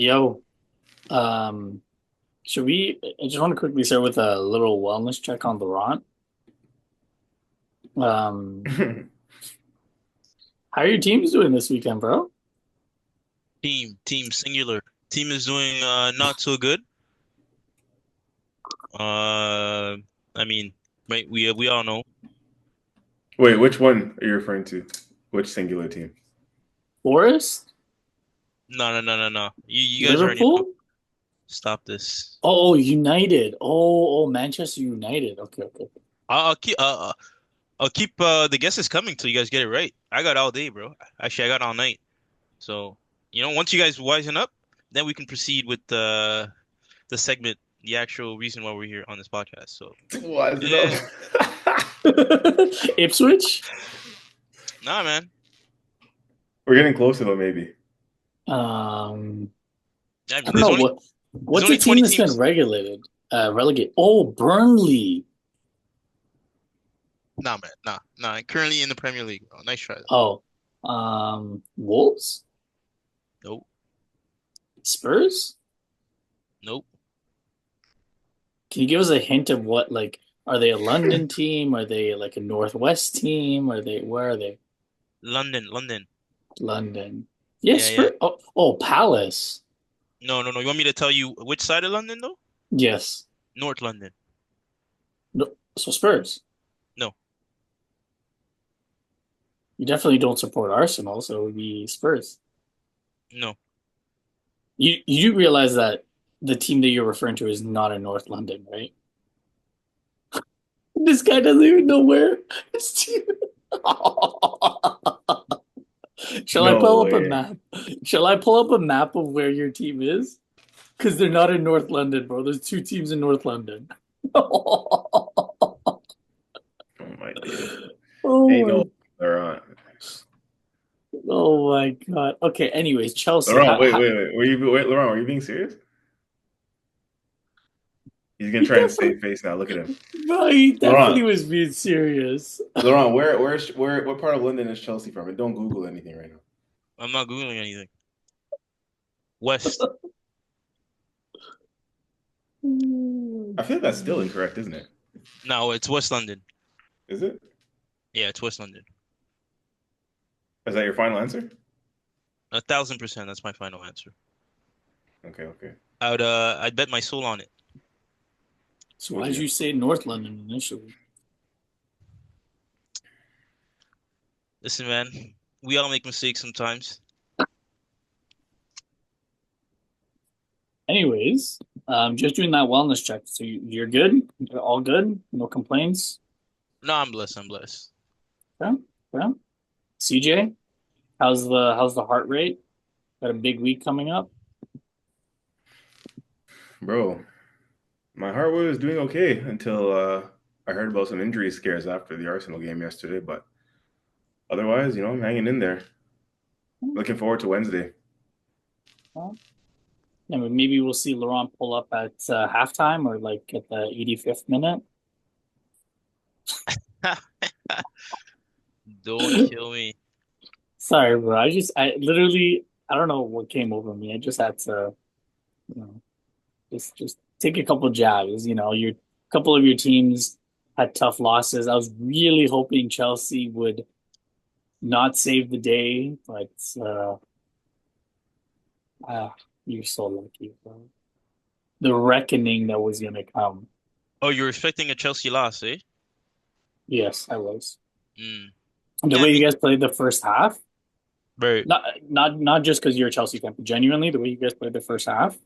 Yo, um, should we? I just want to quickly start with a little wellness check on Laurent. Um, how are your teams doing this weekend, bro? Team singular. Team is doing not so good. Uh, I mean, right? We all know. Wait, which one are you referring to? Which singular team? Forest, No. You guys already know. Liverpool. Stop this. Oh, United. Oh, Manchester United. Okay. I'll keep the guesses coming till you guys get it right. I got all day, bro. Actually, I got all night. So, once you guys wisen up, then we can proceed with the segment, the actual reason why we're here on this podcast. So, Wise it yeah, up. Ipswich. nah, man. We're getting closer though, maybe. Um, I I mean, don't know there's what's a only team 20 that's been teams. regulated, relegated. Oh, Burnley. Nah, man. Nah. Currently in the Premier League. Oh, nice try, though. Oh, Wolves, Nope. Spurs. Nope. Can you give us a hint of what, like, are they a London team? Are they like a Northwest team? Where are they? London. London. Yeah, Yes, yeah. Palace. No. You want me to tell you which side of London, though? Yes. North London. No, so Spurs. No. You definitely don't support Arsenal, so it would be Spurs. No. You do realize that the team that you're referring to is not in North London, right? This guy doesn't even know where his team. Shall I No pull up a way. map? Shall I pull up a map of where your team is? Because they're not in North London, bro. There's two teams in North London. Oh Oh my days. Ain't my, no Laurent. oh my God. Okay. Anyways, Chelsea. Laurent, wait. Laurent, were you being serious? He's gonna He try and definitely, save face now. Look at him. no, he definitely Laurent, was being serious. Laurent, what part of London is Chelsea from? And don't Google anything right now. I'm not Googling anything. West. I feel like that's still incorrect, isn't it? No, it's West London. Is it? Yeah, it's West London. Is that your final answer? 1,000%. That's my final answer. Okay. I'd bet my soul on it. So why Would did you? you say North London initially? Listen, man, we all make mistakes sometimes. Anyways, just doing that wellness check. So you're good? You're all good? No complaints? No, I'm blessed. I'm blessed. Yeah. Yeah. CJ, how's the heart rate? Got a big week coming up. Bro, my heart was doing okay until I heard about some injury scares after the Arsenal game yesterday. But otherwise, I'm hanging in there. Looking forward to Wednesday. Well, yeah, but maybe we'll see Laurent pull up at halftime or like at the 85th minute. Don't kill me. Sorry, bro. I literally, I don't know what came over me. I just had to, you know, just take a couple jabs. Your couple of your teams had tough losses. I was really hoping Chelsea would not save the day, but ah, you're so lucky, bro. The reckoning that was gonna come. Oh, you're expecting a Chelsea loss, eh? Yes, I was. Mm. The Yeah, way me. you guys played the first half, Right. not just because you're a Chelsea fan, but genuinely the way you guys played the first half,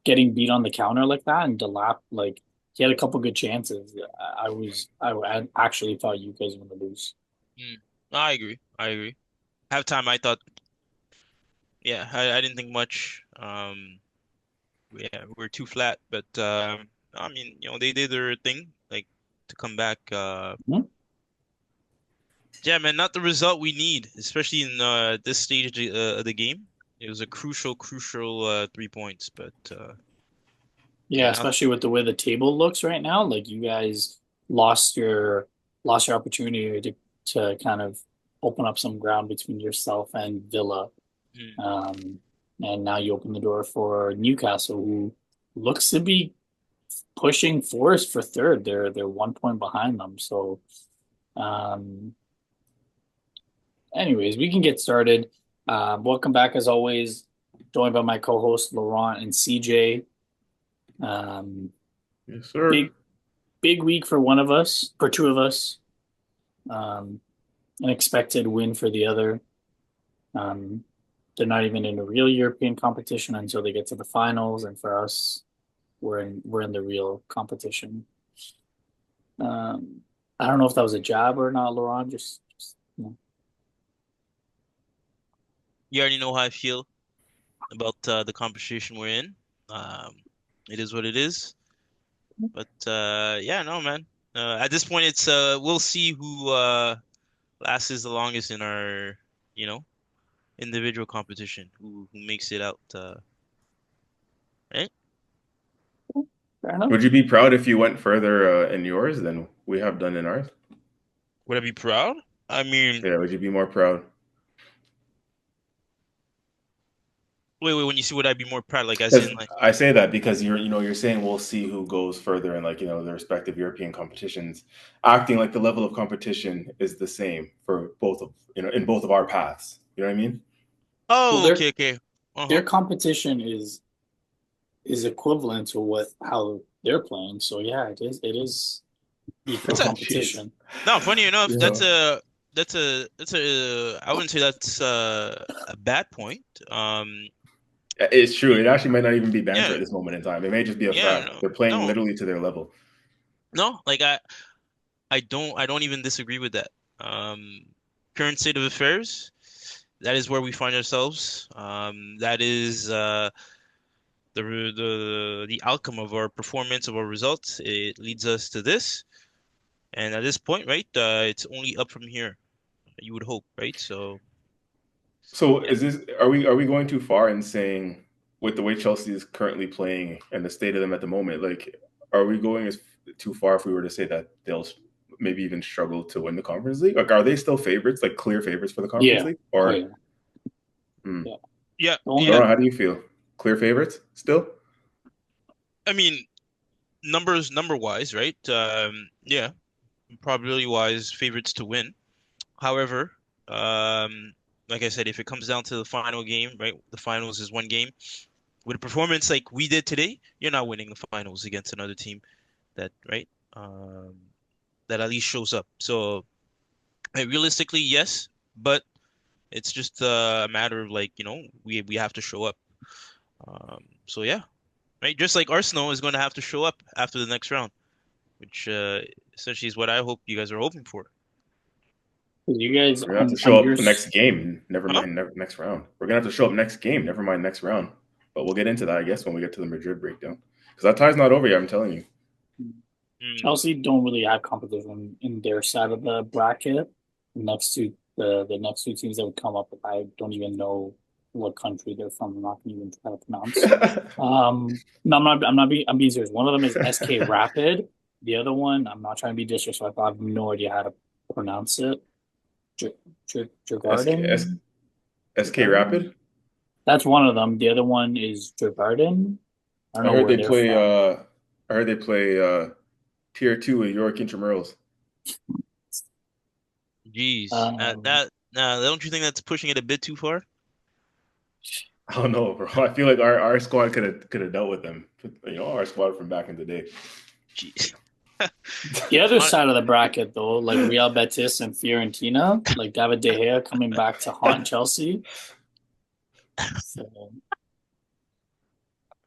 getting beat on the counter like that, and Delap, like, he had a couple good chances. I actually thought you guys were gonna lose. Mm. I agree. I agree. Halftime, I thought, yeah, I didn't think much. Yeah, we're too flat, but I mean, they did their thing, like to come back. Hmm? Yeah, man, not the result we need, especially in this stage of the game. It was a crucial 3 points, but Yeah, yeah, not. especially with the way the table looks right now, like you guys lost your lost your opportunity to kind of open up some ground between yourself and Villa. Mm. Um, and now you open the door for Newcastle, who looks to be pushing Forest for third. They're 1 point behind them. So, um, anyways, we can get started. Welcome back as always. Joined by my co-host Laurent and CJ. Um, Yes, sir. big week for one of us, for two of us. Unexpected win for the other. Um, they're not even in a real European competition until they get to the finals, and for us, we're in the real competition. I don't know if that was a jab or not, Laurent. You already know how I feel about the competition we're in. Um, it is what it is. But yeah, no, man. At this point, it's we'll see who lasts the longest in our, you know, individual competition. Who makes it out, right? fair enough. Would you be proud if you went further in yours than we have done in ours? Would I be proud? I mean, Yeah, would you be more proud? wait. When you see, would I be more proud? Like, as in, Because like, I say that because you're saying we'll see who goes further in the respective European competitions, acting like the level of competition is the same for both of in both of our paths. You know what I mean? Well, oh, their okay. their Uh-huh. competition is equivalent to what how they're playing. So yeah, it is equal That's a Oh, jeez. competition. No, funny enough, Yeah. I wouldn't say that's a bad point. It's true. Y- It actually might not even be banter yeah, at this moment in time. It may just be a yeah, fact. no, They're playing no, literally to their level. no. Like I don't even disagree with that. Um, Current state of affairs, that is where we find ourselves. That is the outcome of our performance, of our results. It leads us to this, and at this point, right, it's only up from here. You would hope, right? So, So yeah. are we going too far in saying with the way Chelsea is currently playing and the state of them at the moment, like are we going too far if we were to say that they'll maybe even struggle to win the Conference League? Like are they still favorites, like clear favorites for the Conference Yeah. League? Oh Or yeah. hmm. Yeah. Yeah, The yeah. Laurent, only how do you feel? Clear favorites still? I mean, number wise, right? Yeah, probability wise, favorites to win. However, um, like I said, if it comes down to the final game, right? The finals is one game. With a performance like we did today, you're not winning the finals against another team that, right? Um, that at least shows up. So, realistically, yes, but it's just a matter of like, we have to show up. So yeah, right. Just like Arsenal is going to have to show up after the next round, which essentially is what I hope you guys are hoping for. you guys We're gonna have to on show up yours. next game. Never Huh? mind next round. We're gonna have to show up next game. Never mind next round. But we'll get into that, I guess, when we get to the Madrid breakdown. Because that tie's not over yet. I'm telling you. Mm. Chelsea don't really have competition in their side of the bracket. Next to the next two teams that would come up, I don't even know what country they're from. I'm not going to even try to pronounce. No, I'm being serious. One of them is SK Rapid. The other one, I'm not trying to be disrespectful. I have no idea how to pronounce it. J- SK, Jagarden? SK Jagarden? Rapid. That's one of them. The other one is Jagarden. I don't I know heard where they they're play. from. I heard they play Tier 2 in York Intramurals. Jeez. Um, Don't you think that's pushing it a bit too far? I don't know, bro. I feel like our squad could have dealt with them. Our squad from back in the day. Jeez. the other Hon- side of the bracket, though, like Real Betis and Fiorentina, like David De Gea coming back to haunt Chelsea. So,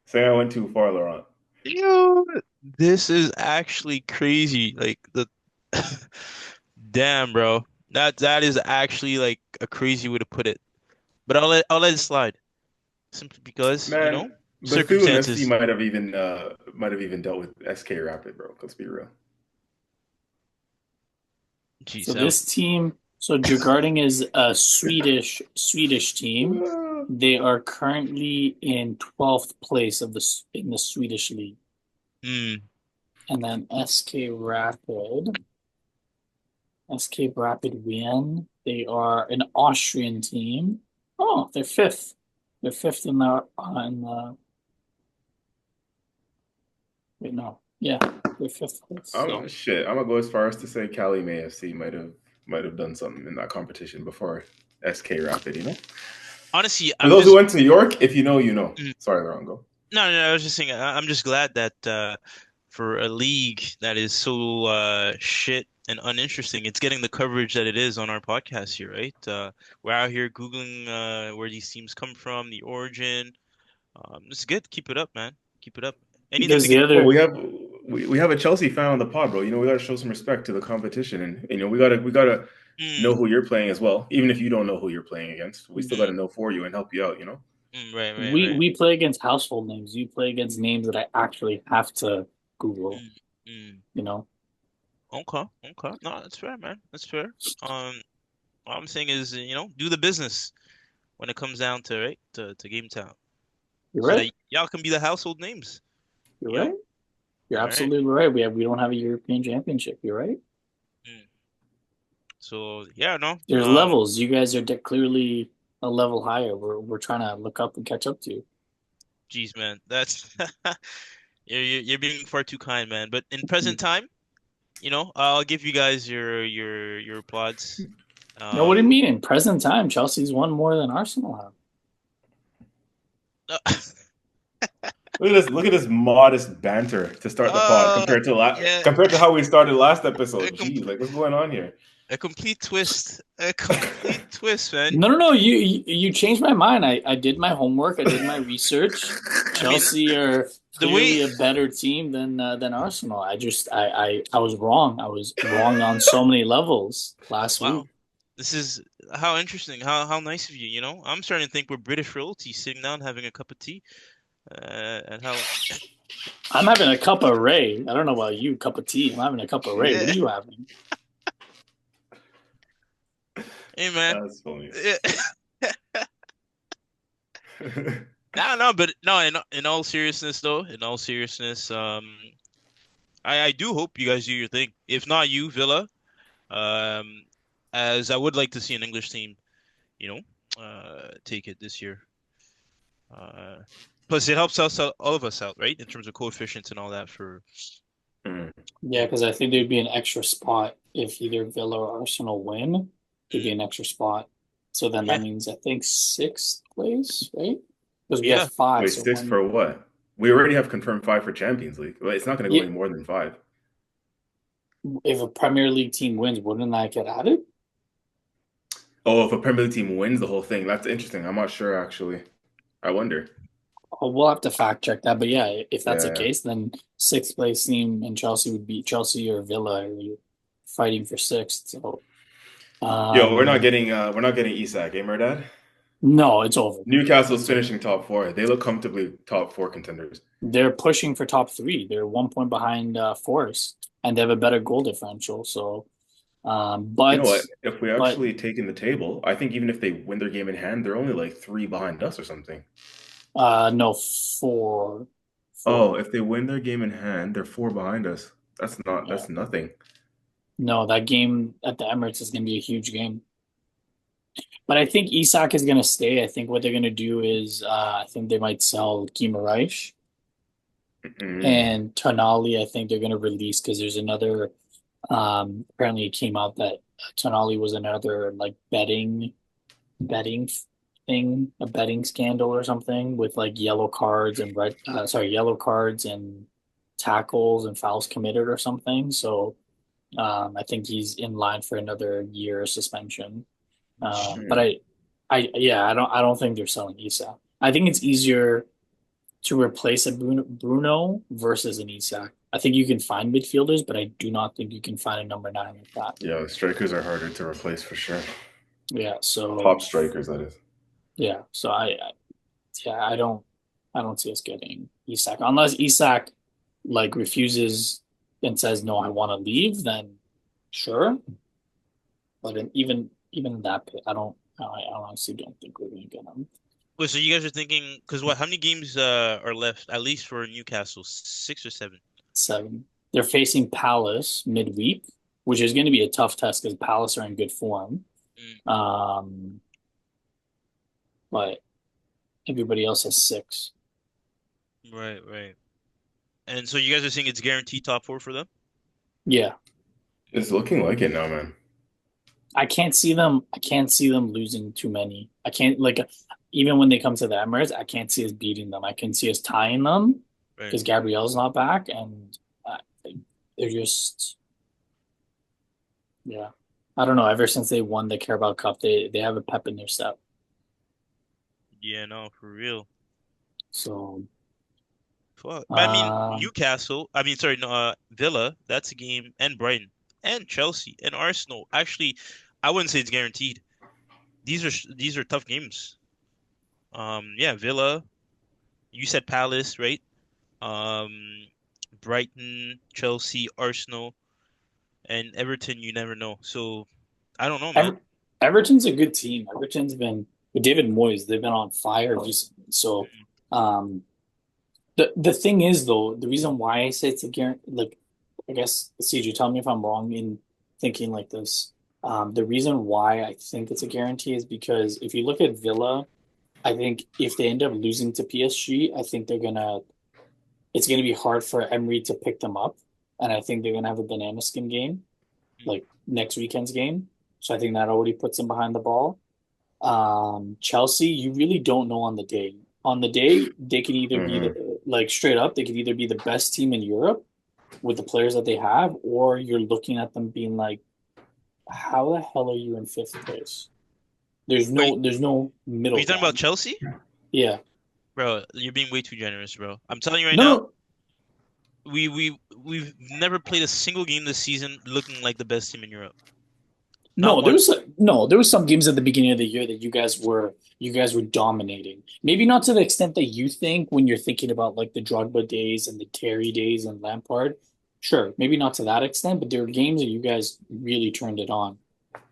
Saying I went too far, Laurent. Yo, this is actually crazy. Like the damn, bro. That is actually like a crazy way to put it. But I'll let it slide. Simply because, Man, Bethune FC circumstances. might have even dealt with SK Rapid, bro. Let's be real. so Jeez, this team, so Djurgården is a Swedish team. They are currently in 12th place in the Swedish league, hmm. and then SK Rapid win. They are an Austrian team. Oh, they're fifth. They're fifth in the on wait no. Yeah, they're fifth place. I'm So shit. I'm gonna go as far as to say Cali AFC might have done something in that competition before SK Rapid. Honestly, For I'm those who just went to New York, if you know, you know. mm, Sorry, wrong go. no, no, I was just saying I'm just glad that for a league that is so shit and uninteresting, it's getting the coverage that it is on our podcast here, right? We're out here Googling where these teams come from, the origin. It's good. Keep it up, man. Keep it up. Anything there's to the get. Well, other we have a Chelsea fan on the pod, bro. We got to show some respect to the competition, and we gotta Mm, know who you're playing as well. Even if you don't know who you're playing against, we still got mm, to know for you and help you out. right, right, we right. we play against household names. You play against names that I actually have to Google, Mm, mm. you know. Okay, okay. No, that's fair, man. That's fair. Um, all I'm saying is, do the business when it comes down to right to Game Town, You're so right. that y'all can be the household names. You're You know. right. You're All right. absolutely right. We don't have a European championship. You're right. Mm. So yeah, no. There's levels. You guys are clearly a level higher. We're trying to look up and catch up to you. Geez, man, that's you're being far too kind, man. But in present time, I'll give you guys your applauds. Now, what do you Um, mean? In present time, Chelsea's won more than Arsenal have. Look at this modest banter to start the pod uh, yeah, compared to how we started last a, episode. com Jeez, like what's going on here? a complete twist, man. No, no, no. You changed my mind. I did my homework. I did my research. I mean, Chelsea are the way, clearly a better team than Arsenal. I was wrong. I was wrong on so many levels last week. wow, this is how interesting, how nice of you, I'm starting to think we're British royalty sitting down having a cup of tea, and how, I'm having a cup of Ray. I don't know about you, cup of tea. I'm having a cup of Ray. What yeah, are you having? hey, man. That's funny. No, no, but no, in all seriousness though, in all seriousness, I do hope you guys do your thing. If not you, Villa, um, as I would like to see an English team, you take it this year. Uh, plus it helps us out, all of us out, right? In terms of coefficients and all that for, Mm. Yeah, because I think there'd be an extra spot if either Villa or Arsenal win. There'd be mm, an extra spot. So then that yeah, means I think sixth place, right? Because we have yeah. five, Wait, so six one. for what? We already have confirmed five for Champions League. Well, it's not going to go Yeah, any more than five. if a Premier League team wins, wouldn't that get added? Oh, if a Premier League team wins the whole thing, that's interesting. I'm not sure actually. I wonder. Oh, we'll have to fact check that. But yeah, if that's the Yeah. case, then sixth place team and Chelsea would beat Chelsea or Villa are fighting for sixth. So Yo, we're not um, getting Isak, eh, Merdad? no, it's over. Newcastle's It's over. finishing top four. They look comfortably top four contenders. They're pushing for top three. They're 1 point behind Forest, and they have a better goal differential. So, You know but what? If we but actually take in the table, I think even if they win their game in hand, they're only like three behind us or something. no, four, Oh, four. if they win their game in hand, they're four behind us. Yeah, That's nothing. no, that game at the Emirates is going to be a huge game. But I think Isak is going to stay. I think what they're going to do is I think they might sell Guimaraes Mm. and Tonali. I think they're going to release because there's another. Apparently, it came out that Tonali was another like betting thing, a betting scandal or something with like yellow cards and yellow cards and tackles and fouls committed or something. So I think he's in line for another year suspension. But Mm. yeah, I don't think they're selling Isak. I think it's easier to replace a Bruno versus an Isak. I think you can find midfielders, but I do not think you can find a number nine like that. Yeah, the strikers are harder to replace for sure. Yeah, so Top strikers, that is. yeah, so yeah, I don't see us getting Isak unless Isak like refuses and says no, I want to leave. Then sure, but even in that pit, I honestly don't think we're gonna get him. Wait, so you guys are thinking, because what, how many games are left, at least for Newcastle? Six or seven? Seven. They're facing Palace midweek, which is going to be a tough test because Palace are in good form. Mm, Um, but Everybody else has 6. Right, right. And so you guys are saying it's guaranteed top four for them? Yeah. It's looking like it now, man. I can't see them losing too many. I can't like even when they come to the Emirates, I can't see us beating them. I can see us tying them Right. because Gabrielle's not back, and uh, they're just yeah. I don't know. Ever since they won the Carabao Cup, they have a pep in their step. Yeah, no, for real. So Fuck. But I mean, um, Newcastle, I mean, sorry, no, Villa, that's a game, and Brighton, and Chelsea, and Arsenal. Actually, I wouldn't say it's guaranteed. These are tough games. Yeah, Villa, you said Palace, right? Um, Brighton, Chelsea, Arsenal, and Everton, you never know. So I don't know, man. Ever- Everton's a good team. Everton's been with David Moyes. They've been on fire recently. So um, the thing is though, the reason why I say it's a guarantee, like I guess CJ, tell me if I'm wrong in thinking like this. The reason why I think it's a guarantee is because if you look at Villa, I think if they end up losing to PSG, I think it's gonna be hard for Emery to pick them up, and I think they're gonna have a banana skin game like next weekend's game. So I think that already puts them behind the ball. Chelsea, you really don't know on the day. On the day, they could either be Hmm. like straight up, they could either be the best team in Europe with the players that they have, or you're looking at them being like, how the hell are you in 5th place? There's Are you, no are middle you talking about ground. Chelsea? Yeah. Bro, you're being way too generous, bro. I'm telling you right No, now, no, we've never played a single game this season looking like the best team in Europe. Not no. one. There was some games at the beginning of the year that you guys were dominating. Maybe not to the extent that you think when you're thinking about like the Drogba days and the Terry days and Lampard. Sure, maybe not to that extent, but there were games that you guys really turned it on.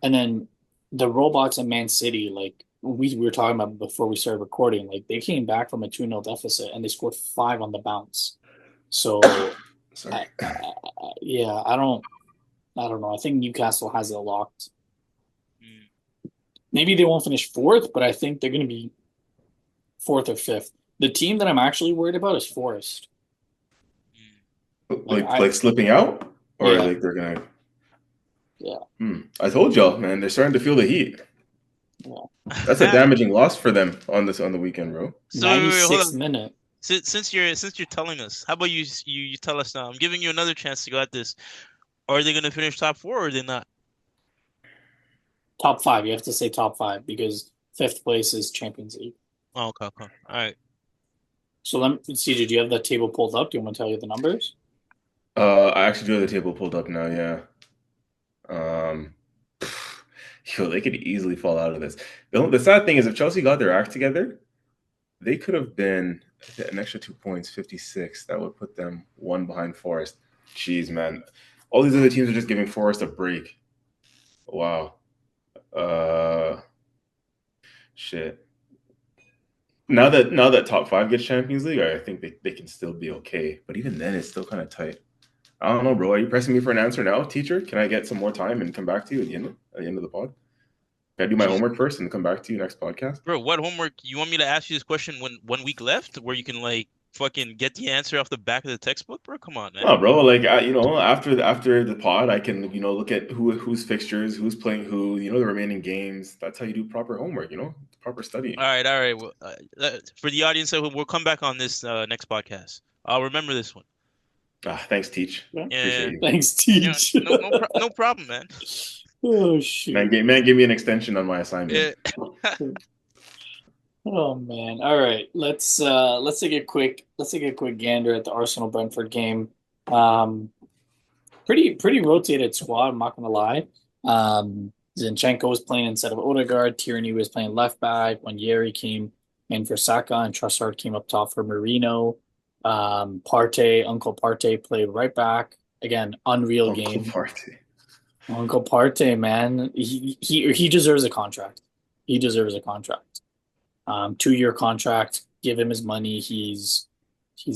And then the robots in Man City, like we were talking about before we started recording, like they came back from a 2-0 deficit and they scored 5 on the bounce. So, Sorry. yeah, I don't know. I think Newcastle has it locked. Mm, Maybe they won't finish 4th, but I think they're going to be 4th or 5th. The team that I'm actually worried about is Forest. mm. Like Like slipping out, or yeah, like they're gonna. yeah, I told y'all, man. They're starting to feel the heat. yeah. That's a damaging loss for them on the weekend, bro. So wait, hold 96th on. minute, Since you're telling us, how about you tell us now? I'm giving you another chance to go at this. Are they gonna finish top four or are they not? top 5. You have to say top 5 because 5th place is Champions League. Oh, okay, okay. All right. So let me see. Did you have the table pulled up? Do you want me to tell you the numbers? I actually do have the table pulled up now. Yeah. Um, yo, they could easily fall out of this. The sad thing is, if Chelsea got their act together, they could have been an extra 2 points, 56. That would put them one behind Forest. Jeez, man. All these other teams are just giving Forest a break. Wow. Uh, shit. Now that top five gets Champions League, I think they can still be okay. But even then, it's still kind of tight. I don't know, bro. Are you pressing me for an answer now, teacher? Can I get some more time and come back to you at the end of the pod? Can I do my Jeez, homework first and come back to you next podcast? bro, what homework? You want me to ask you this question when 1 week left, where you can like fucking get the answer off the back of the textbook, bro? Come on, man. No, bro. Like after the pod, I can look at who's fixtures, who's playing who. The remaining games. That's how you do proper homework. Proper studying. All right, all right. Well, for the audience, we'll come back on this next podcast. I'll remember this one. Thanks, teach. Yeah. Appreciate Yeah, you. Thanks, yeah. Teach. No problem, man. Oh Man, shoot. give me an extension on my assignment. Yeah. Oh man. All right. Let's take a quick gander at the Arsenal Brentford game. Um, pretty rotated squad, I'm not gonna lie. Zinchenko was playing instead of Odegaard, Tierney was playing left back when Yeri came in for Saka, and Trossard came up top for Marino. Uncle Partey played right back. Again, unreal Uncle game. Party. Uncle Partey, man, he deserves a contract. He deserves a contract. 2-year contract. Give him his money. He's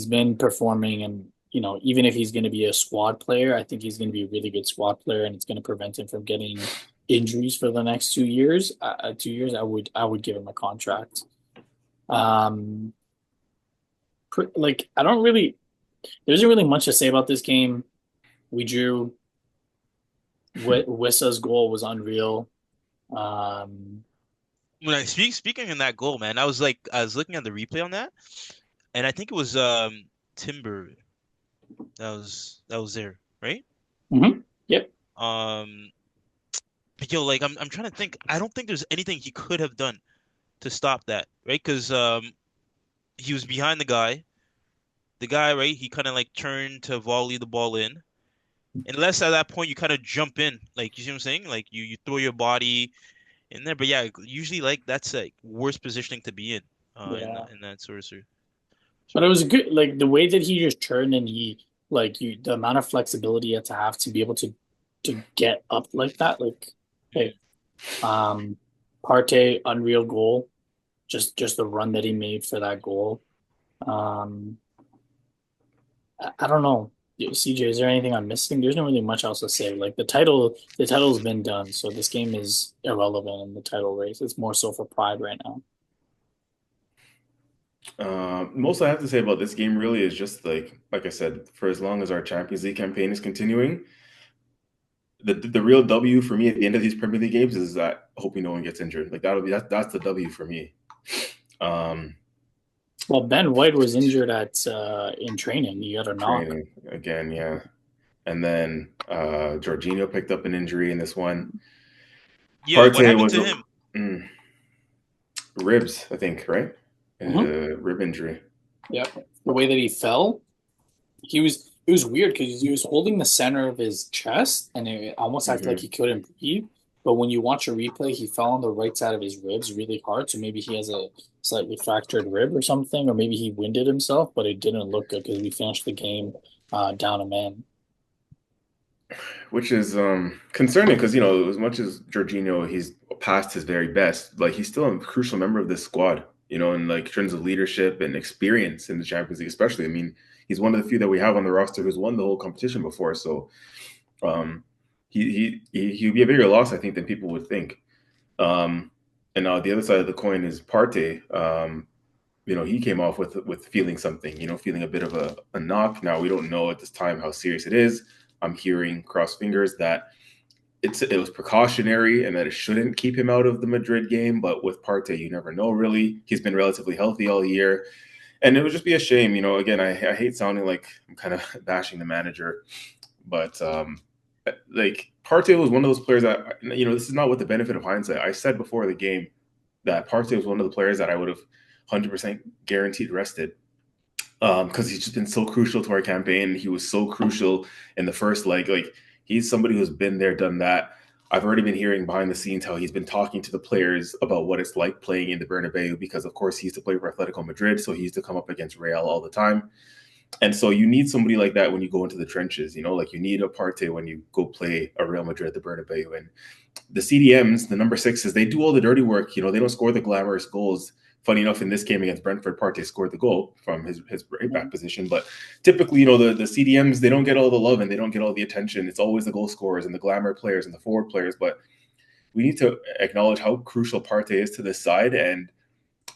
been performing, and even if he's going to be a squad player, I think he's going to be a really good squad player, and it's going to prevent him from getting injuries for the next 2 years. 2 years, I would give him a contract. Um, like I don't really, there isn't really much to say about this game. We drew. Wissa's goal was unreal. Um, When I speaking in that goal, man, I was looking at the replay on that, and I think it was Timber that was there, right? yep. Um, but yo, like I'm trying to think. I don't think there's anything he could have done to stop that, right? Because he was behind the guy. The guy, right? He kind of like turned to volley the ball in. Unless at that point you kind of jump in, like you see what I'm saying? Like you throw your body in there. But yeah, usually like that's like worst positioning to be Yeah. in that But it sort of was way. good, like the way that he just turned and the amount of flexibility he had to have to be able to get up like that. Like, Mm. hey, um, Partey, unreal goal. Just the run that he made for that goal. Um, I don't know. CJ, is there anything I'm missing? There's not really much else to say. Like the title's been done, so this game is irrelevant in the title race. It's more so for pride right now. Most I have to say about this game really is just like I said, for as long as our Champions League campaign is continuing, the real W for me at the end of these Premier League games is that hoping no one gets injured. Like that's the W for me. Um, Well, Ben White was injured at in training. He got a knock. Training again, yeah. And then Jorginho picked up an injury in this one. Yeah, what Partey happened was to him? mm, ribs, I think, right? Hmm. Rib injury. Yep. The way that he fell, it was weird because he was holding the center of his chest and it almost acted like Hmm. he couldn't breathe. But when you watch a replay, he fell on the right side of his ribs really hard. So maybe he has a slightly fractured rib or something, or maybe he winded himself, but it didn't look good because we finished the game down a man. Which is concerning because as much as Jorginho, he's past his very best, like he's still a crucial member of this squad. And like in terms of leadership and experience in the Champions League, especially. I mean, he's one of the few that we have on the roster who's won the whole competition before. So um, he'd be a bigger loss, I think, than people would think. Um, and now the other side of the coin is Partey. He came off with feeling something, feeling a bit of a knock. Now we don't know at this time how serious it is. I'm hearing cross fingers that it was precautionary and that it shouldn't keep him out of the Madrid game. But with Partey, you never know. Really, he's been relatively healthy all year, and it would just be a shame. Again, I hate sounding like I'm kind of bashing the manager, but like Partey was one of those players that this is not with the benefit of hindsight. I said before the game that Partey was one of the players that I would have 100% guaranteed rested because he's just been so crucial to our campaign. He was so crucial in the first leg. Like he's somebody who's been there, done that. I've already been hearing behind the scenes how he's been talking to the players about what it's like playing in the Bernabéu because, of course, he used to play for Atletico Madrid, so he used to come up against Real all the time. And so you need somebody like that when you go into the trenches, like you need a Partey when you go play a Real Madrid at the Bernabeu. And the CDMs, the number sixes, they do all the dirty work. They don't score the glamorous goals. Funny enough, in this game against Brentford, Partey scored the goal from his right back position. But typically, the CDMs, they don't get all the love and they don't get all the attention. It's always the goal scorers and the glamour players and the forward players. But we need to acknowledge how crucial Partey is to this side. And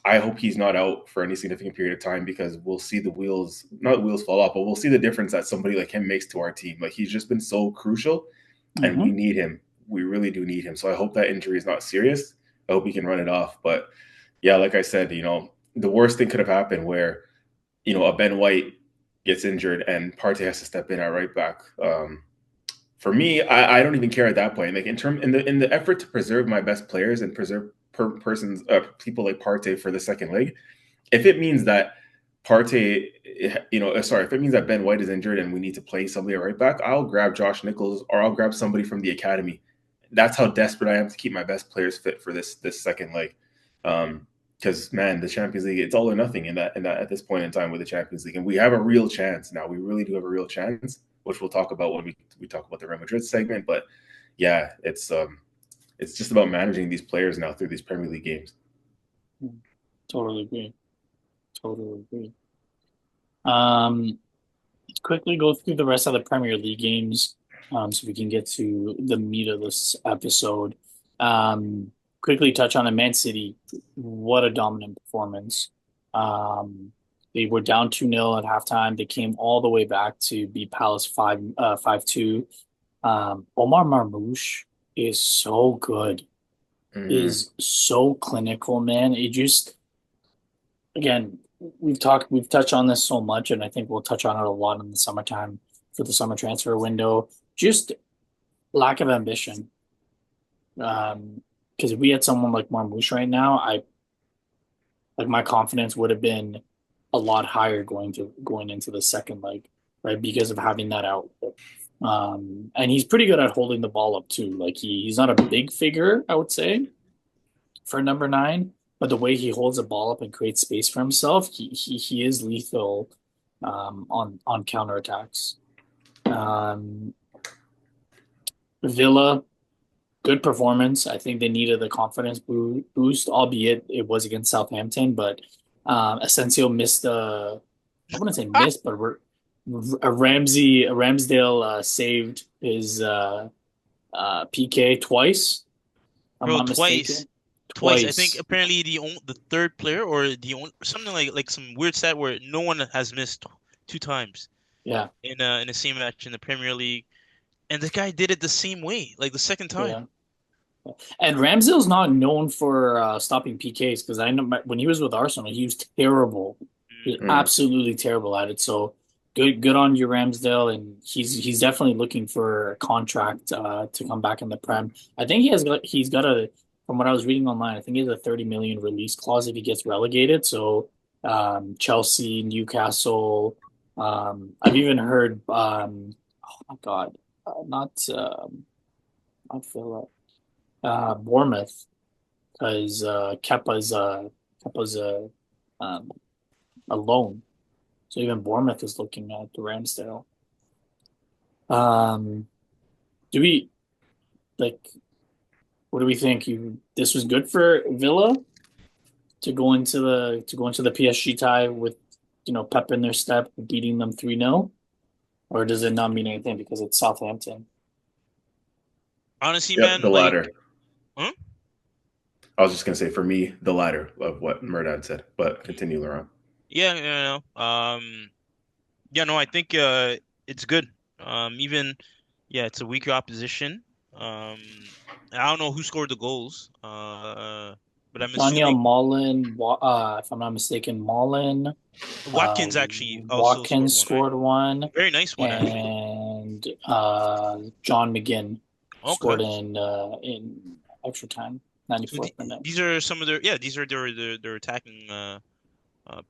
I hope he's not out for any significant period of time because we'll see the wheels, not wheels fall off, but we'll see the difference that somebody like him makes to our team. Like he's just been so crucial and we Hmm. need him. We really do need him. So I hope that injury is not serious. I hope he can run it off. But yeah, like I said, the worst thing could have happened where, a Ben White gets injured and Partey has to step in at right back. For me, I don't even care at that point. Like in the effort to preserve my best players and preserve people like Partey for the second leg, if it means that Partey, sorry, if it means that Ben White is injured and we need to play somebody at right back, I'll grab Josh Nichols or I'll grab somebody from the academy. That's how desperate I am to keep my best players fit for this second leg. Because man, the Champions League, it's all or nothing in that at this point in time with the Champions League, and we have a real chance now. We really do have a real chance, which we'll talk about when we talk about the Real Madrid segment. But yeah, it's just about managing these players now through these Premier League games. Totally agree. Totally agree. Um, let's quickly go through the rest of the Premier League games, so we can get to the meat of this episode. Quickly touch on a Man City. What a dominant performance. Um, they were down 2-0 at halftime. They came all the way back to beat Palace 5-2. Omar Marmoush is so good, Mm-hmm. is so clinical, man. It just again, we've touched on this so much, and I think we'll touch on it a lot in the summertime for the summer transfer window. Just lack of ambition. Because if we had someone like Marmoush right now, I like my confidence would have been a lot higher going into the second leg, right? Because of having that out. And he's pretty good at holding the ball up too. Like he's not a big figure, I would say, for number nine, but the way he holds the ball up and creates space for himself, he is lethal on counterattacks. Um, Villa, good performance. I think they needed the confidence boost, albeit it was against Southampton. But Asensio missed the, I wouldn't say missed, but Ramsdale saved his PK twice. If I'm Bro, not twice. mistaken, Twice. I think twice. apparently the third player or the only something like some weird stat where no one has missed two times Yeah, in the same match in the Premier League, and the guy did it the same way, like the second time. yeah. And Ramsdale's not known for stopping PKs because I know when he was with Arsenal, he was terrible. He was Mm. Mm. absolutely terrible at it. So good on you, Ramsdale, and he's definitely looking for a contract to come back in the Prem. I think he's got a from what I was reading online, I think he has a 30 million release clause if he gets relegated. So Chelsea, Newcastle, I've even heard oh my God, not Villa, Bournemouth because Kepa's um, a loan. So even Bournemouth is looking at the Ramsdale. Um, do we like? What do we think? This was good for Villa to go into the PSG tie with Pep in their step, beating them 3-0, or does it not mean anything because it's Southampton? Honestly, Yep, man, the like, latter. huh? I was just gonna say for me, the latter of what Murdad said, but continue, Laurent. Yeah, yeah, no, I think it's good. Even yeah, it's a weaker opposition. I don't know who scored the goals. But I'm Daniel assuming Mullen, if I'm not mistaken, Mullen, Watkins actually also scored Watkins one, right? scored one, Very nice one, actually. and John McGinn Okay. scored in extra time, So 94th minute. these are some of their yeah, these are their attacking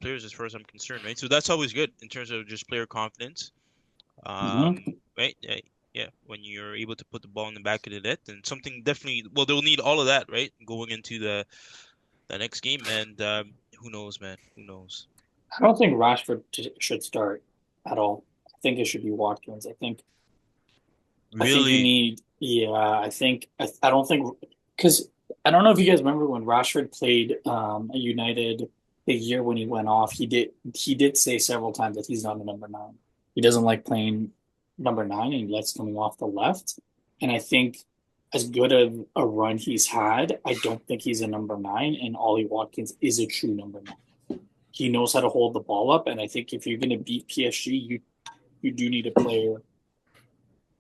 players as far as I'm concerned, right? So that's always good in terms of just player confidence. Hmm. Right? Yeah, yeah, when you're able to put the ball in the back of the net, and something definitely well they'll need all of that, right? Going into the next game, and who knows, man? Who knows? I don't think Rashford should start at all. I think it should be Watkins. I think you Really? need, yeah, I don't think, because I don't know if you guys remember when Rashford played at United the year when he went off, he did say several times that he's not a number nine. He doesn't like playing number nine and he likes coming off the left. And I think as good of a run he's had, I don't think he's a number nine, and Ollie Watkins is a true number nine. He knows how to hold the ball up, and I think if you're gonna beat PSG, you do need a player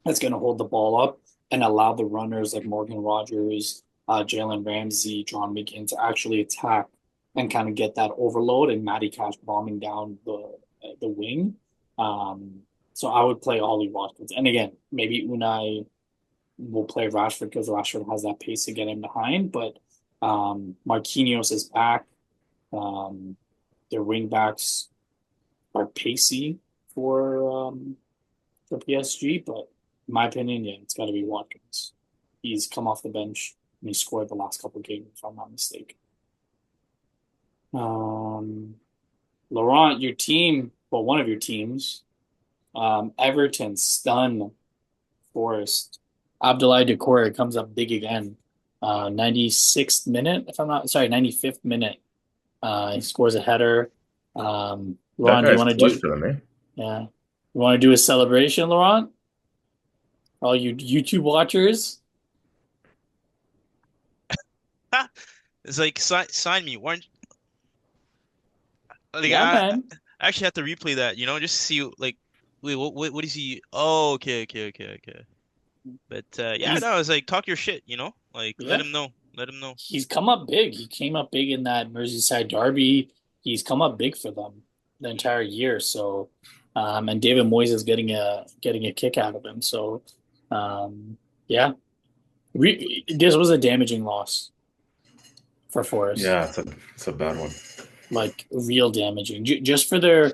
that's going to hold the ball up and allow the runners like Morgan Rogers, Jalen Ramsey, John McGinn to actually attack and kind of get that overload and Matty Cash bombing down the wing. Um, so I would play Ollie Watkins. And again, maybe Unai will play Rashford because Rashford has that pace to get him behind. But Marquinhos is back. Um, their wing backs are pacey for PSG, but in my opinion, yeah, it's got to be Watkins. He's come off the bench and he scored the last couple of games, if I'm not mistaken. Um, Laurent, your team, well, one of your teams, Everton stun Forest. Abdoulaye Doucouré comes up big again. 96th minute, if I'm not sorry, 95th minute. He scores a header. That Laurent, do you guy's want to clutch do? for them, eh? Yeah, you want to do a celebration, Laurent? All you YouTube watchers. It's like sign me. Why aren't Like Yeah, man. I actually have to replay that, just to see like, wait, what is he? Oh, okay. But yeah, He's no, it's like talk your shit, like yeah. let him know. He's come up big. He came up big in that Merseyside derby. He's come up big for them the Mm. entire year. So, and David Moyes is getting a kick out of him. So, yeah, this was a damaging loss for Forest, Yeah, it's a bad one. like real damaging, just for the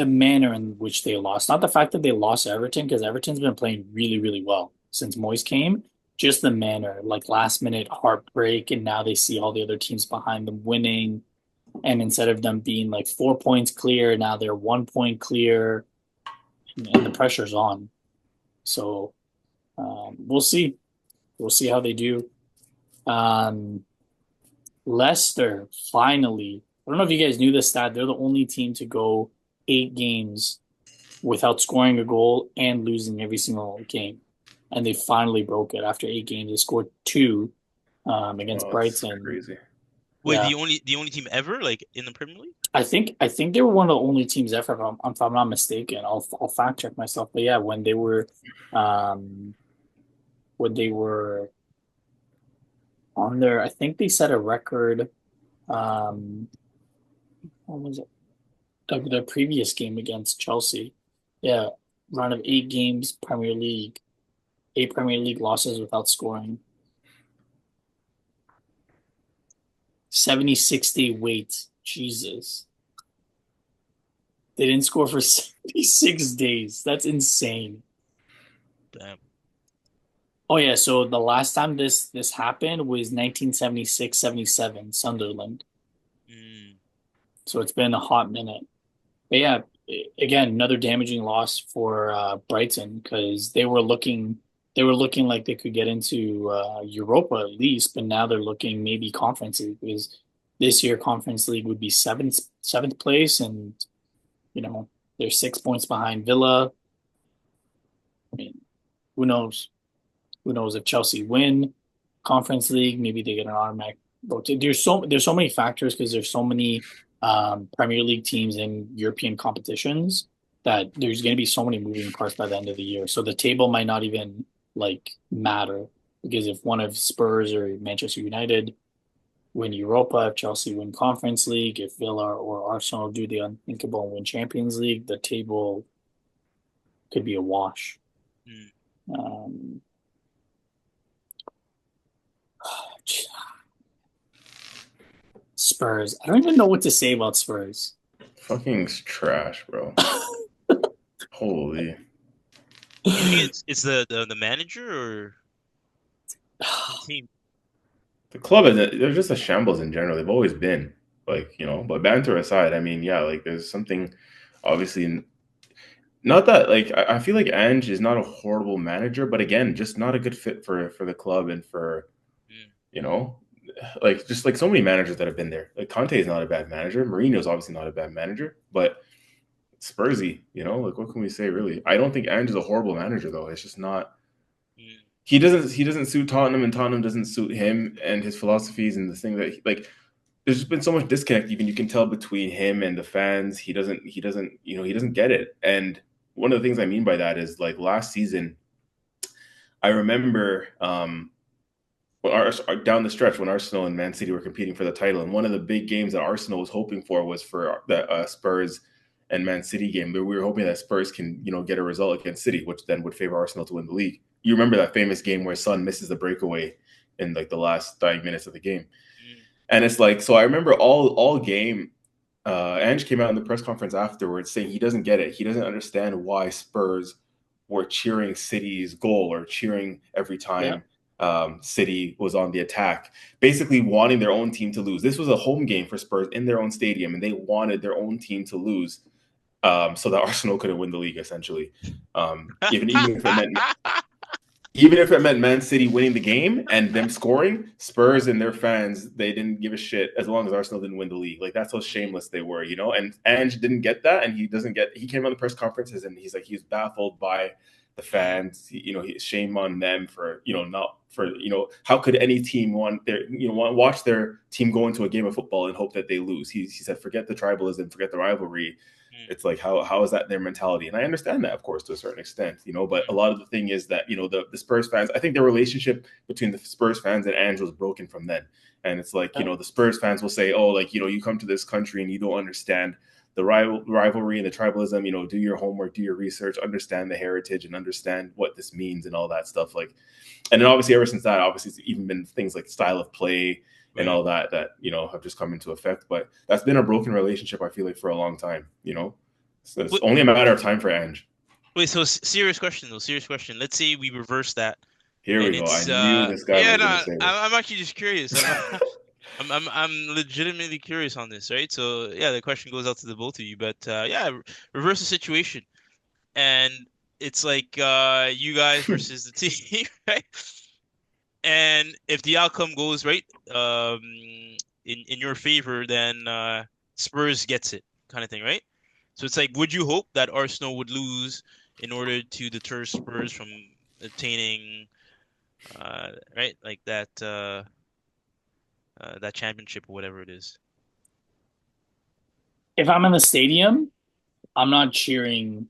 manner in which they lost. Not the fact that they lost Everton, because Everton's been playing really, really well since Moyes came. Just the manner, like last minute heartbreak, and now they see all the other teams behind them winning. And instead of them being like 4 points clear, now they're 1 point clear, and the pressure's on. So we'll see. We'll see how they do. Um, Leicester finally. I don't know if you guys knew this stat. They're the only team to go 8 games without scoring a goal and losing every single game. And they finally broke it after 8 games. They scored two against Oh, it's Brighton. crazy. Wait, Yeah, the only team ever like in the Premier League? I think they were one of the only teams ever. If I'm not mistaken, I'll fact check myself. But yeah, um, when they were on there, I think they set a record. Um, what was it? The previous game against Chelsea. Yeah, run of 8 games, Premier League, 8 Premier League losses without scoring. 70-60 wait. Jesus. They didn't score for 76 days. That's insane. Damn. Oh yeah, so the last time this happened was 1976-77, Sunderland. Mm. So it's been a hot minute. But yeah, again, another damaging loss for Brighton because they were looking like they could get into Europa at least, but now they're looking maybe Conference League because this year Conference League would be seventh place, and you know they're 6 points behind Villa. I mean, who knows? Who knows if Chelsea win Conference League, maybe they get an automatic vote. There's so many factors because there's so many Premier League teams in European competitions that there's going to be so many moving parts by the end of the year. So the table might not even like matter because if one of Spurs or Manchester United win Europa, if Chelsea win Conference League, if Villa or Arsenal do the unthinkable and win Champions League, the table could be a wash. Mm. Um, Spurs. I don't even know what to say about Spurs. Fucking trash, bro. Holy. You think it's the manager or the team? The club they're just a shambles in general. They've always been but banter aside, I mean, yeah, like there's something obviously not that like I feel like Ange is not a horrible manager, but again, just not a good fit for the club and for Mm. you know, like just like so many managers that have been there. Like Conte is not a bad manager. Mourinho's obviously not a bad manager, but Spursy, like what can we say really? I don't think Ange is a horrible manager though. It's just not Mm. he doesn't suit Tottenham and Tottenham doesn't suit him and his philosophies and the thing that like there's just been so much disconnect even you can tell between him and the fans. He doesn't get it. And one of the things I mean by that is like last season I remember down the stretch when Arsenal and Man City were competing for the title, and one of the big games that Arsenal was hoping for was for the Spurs and Man City game. We were hoping that Spurs can, get a result against City, which then would favor Arsenal to win the league. You remember that famous game where Son misses the breakaway in like the last 5 minutes of the game, Mm. and it's like so. I remember all game. Ange came out in the press conference afterwards saying he doesn't get it. He doesn't understand why Spurs were cheering City's goal or cheering every Yeah. time City was on the attack, basically wanting their own team to lose. This was a home game for Spurs in their own stadium, and they wanted their own team to lose so that Arsenal couldn't win the league, essentially. Even if it meant Man City winning the game and them scoring, Spurs and their fans, they didn't give a shit as long as Arsenal didn't win the league. Like that's how shameless they were. And Ange didn't get that, and he doesn't get. He came on the press conferences and he's like he's baffled by the fans. Shame on them for not for how could any team watch their team go into a game of football and hope that they lose. He said, forget the tribalism, forget the rivalry. Mm, It's like how is that their mentality? And I understand that, of course, to a certain extent, but a lot of the thing is that the Spurs fans, I think the relationship between the Spurs fans and Ange was broken from then. And it's like, the Spurs fans will say, oh, like, you come to this country and you don't understand the rivalry and the tribalism, do your homework, do your research, understand the heritage and understand what this means and all that stuff. Like, and then obviously ever since that, obviously it's even been things like style of play and right. all that have just come into effect. But that's been a broken relationship, I feel like, for a long time, So it's Wait, only a matter of time for Ange. wait, so serious question though, serious question. Let's say we reverse that, Here we and go. I it's knew this guy yeah, was no, going to say this. I'm actually just curious. I'm legitimately curious on this, right? So yeah, the question goes out to the both of you, but yeah, reverse the situation, and it's like you guys versus the team, right? And if the outcome goes right, in your favor, then Spurs gets it, kind of thing, right? So it's like, would you hope that Arsenal would lose in order to deter Spurs from obtaining, right, like that championship or whatever it is? If I'm in the stadium, I'm not cheering.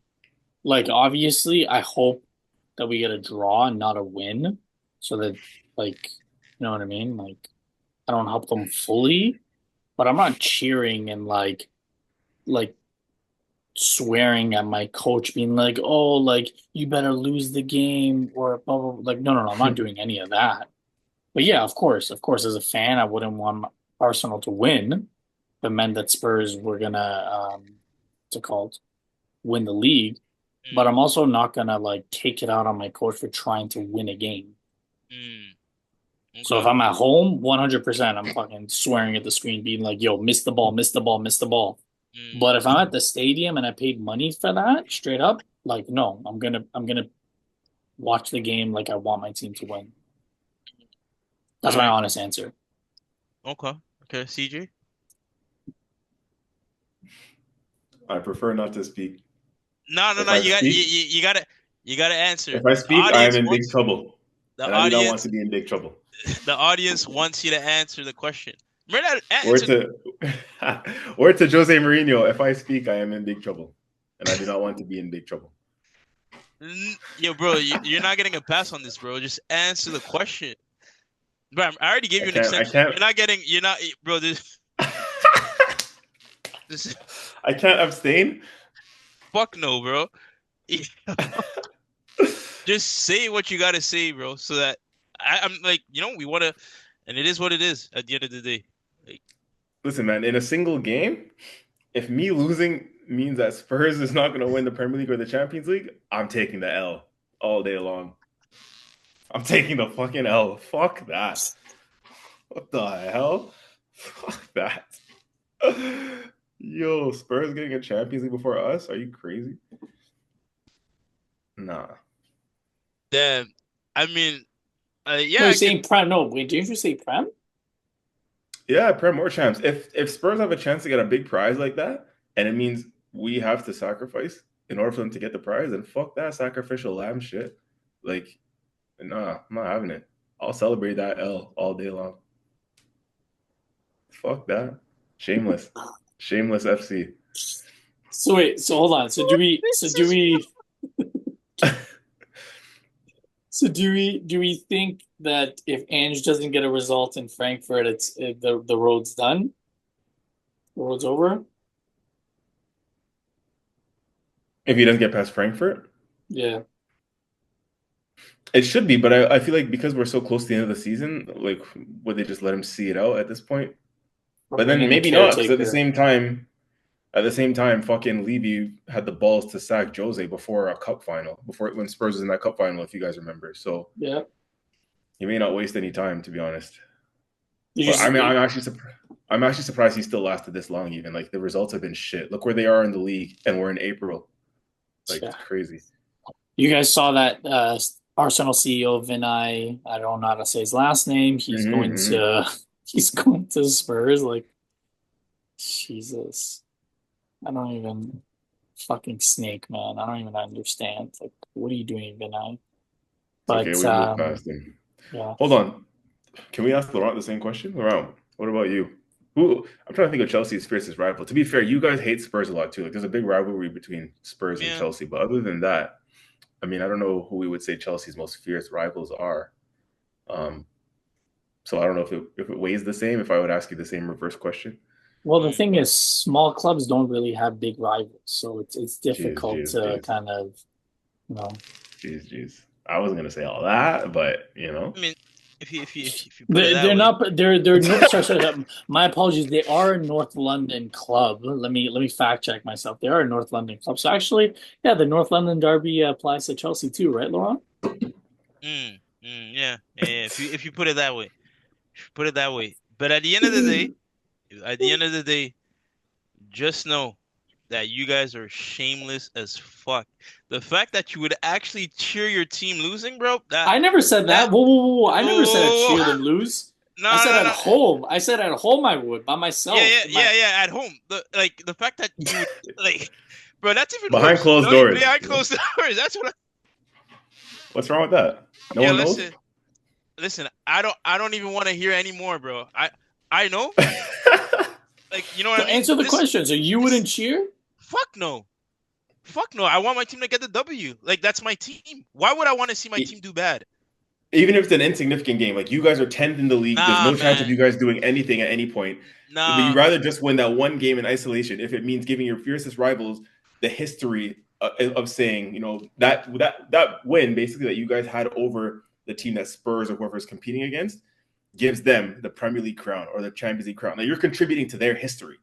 Like, obviously, I hope that we get a draw and not a win, so that, like, you know what I mean? Like, I don't help them fully, but I'm not cheering and like swearing at my coach, being like, "Oh, like you better lose the game," or blah blah. Like, no, no, no, I'm not doing any of that. But yeah, of course, as a fan, I wouldn't want Arsenal to win. If it meant that Spurs were gonna, what's it called, win the league. But Mm, I'm also not gonna like take it out on my coach for trying to win a game. mm, So if okay. I'm at home, 100%, I'm fucking swearing at the screen, being like, "Yo, miss the ball, miss the ball, miss the ball." Mm, But if I'm at the stadium and I paid money for that, straight up, like, no, I'm gonna watch the game like I want my team to win. all That's my right. honest answer. Okay. Okay. CJ. I prefer not to speak. No, no, If no. I You got speak, you gotta answer. if I The speak, I am audience in big wants trouble, the and I do not want audience to be in big trouble. the audience wants you to answer the question. Remember that Or answer. to, or to Jose Mourinho, if I speak, I am in big trouble, and I do not want to be in big trouble. Yo, bro, you're not getting a pass on this, bro. Just answer the question. Bro, I already gave I you an can't. I extension. can't. You're not getting. You're not, bro. This I can't abstain. fuck no, bro. Just say what you gotta say, bro. So that I'm like, we wanna, and it is what it is at the end of the day. Like, Listen, man. In a single game, if me losing means that Spurs is not going to win the Premier League or the Champions League, I'm taking the L all day long. I'm taking the fucking L. Fuck that. What the hell? Fuck that. Yo, Spurs getting a Champions League before us? Are you crazy? Nah. damn. I mean, No, yeah, you're I can. saying Prem. No, wait, didn't you say Prem? Yeah, Prem or champs. If Spurs have a chance to get a big prize like that, and it means we have to sacrifice in order for them to get the prize, then fuck that sacrificial lamb shit. Like, nah, I'm not having it. I'll celebrate that L all day long. Fuck that. Shameless. Shameless FC. So wait, so hold on. So do we? So This do is we? So do we think that if Ange doesn't get a result in Frankfurt, the road's done? The road's over? If he doesn't get past Frankfurt, Yeah. it should be, but I feel like because we're so close to the end of the season, like, would they just let him see it out at this point? Or But bring then in a maybe not, because caretaker. at the same time, fucking Levy had the balls to sack Jose before a cup final, before when Spurs was in that cup final, if you guys remember. So Yeah. he may not waste any time, to be honest. Did you But I mean, see? I'm actually surprised he still lasted this long. Even like the results have been shit. Look where they are in the league, and we're in April. Like Yeah. it's crazy. You guys saw that Arsenal CEO Vinay, I don't know how to say his last name. He's going Mm-hmm. to he's going to Spurs. Like, Jesus. I don't even fucking snake, man. I don't even understand. Like, what are you doing, Vinay? It's okay. But We moved past him. yeah. Hold on. Can we ask Laurent the same question? Laurent, what about you? Who I'm trying to think of Chelsea's fiercest rival. To be fair, you guys hate Spurs a lot too. Like there's a big rivalry between Spurs and Yeah. Chelsea. But other than that, I mean, I don't know who we would say Chelsea's most fierce rivals are. Um, so I don't know if it weighs the same. If I would ask you the same reverse question, Well, the Mm. thing is, small clubs don't really have big rivals, so it's jeez, difficult jeez, to jeez, kind of, you know. jeez, jeez. I wasn't gonna say all that, but you know. I mean, if you put it that They're way, not. They're no. Sorry. My apologies. They are a North London club. Let me fact check myself. They are a North London club. So actually, yeah, the North London derby applies to Chelsea too, right, Laurent? yeah, yeah. If you put it that way, if you put it that way. But at the end of the day, just know that you guys are shameless as fuck. The fact that you would actually cheer your team losing, bro, that I never said that that. Whoa, whoa, whoa, whoa. I never said I'd whoa, whoa, cheer whoa. them lose. No, I said no, at no. home. I said at home I would by Yeah, myself. yeah, In my yeah, yeah. At home, the fact that you would like, bro, that's even Behind worse. closed Don't even doors. behind closed doors. That's what. What's wrong with that? No Yeah, one knows. listen. I don't even want to hear anymore, bro. I know, like, you know what so I mean. answer the This, question. So you this, wouldn't cheer? fuck no. Fuck no. I want my team to get the W. Like, that's my team. Why would I want to see my team do bad? Even if it's an insignificant game, like you guys are 10th in the league, there's Nah, no chance of man. you guys doing anything at any point. But you Nah. rather just win that one game in isolation if it means giving your fiercest rivals the history of saying, you know, that win basically that you guys had over the team that Spurs or whoever is competing against gives them the Premier League crown or the Champions League crown. Now you're contributing to their history.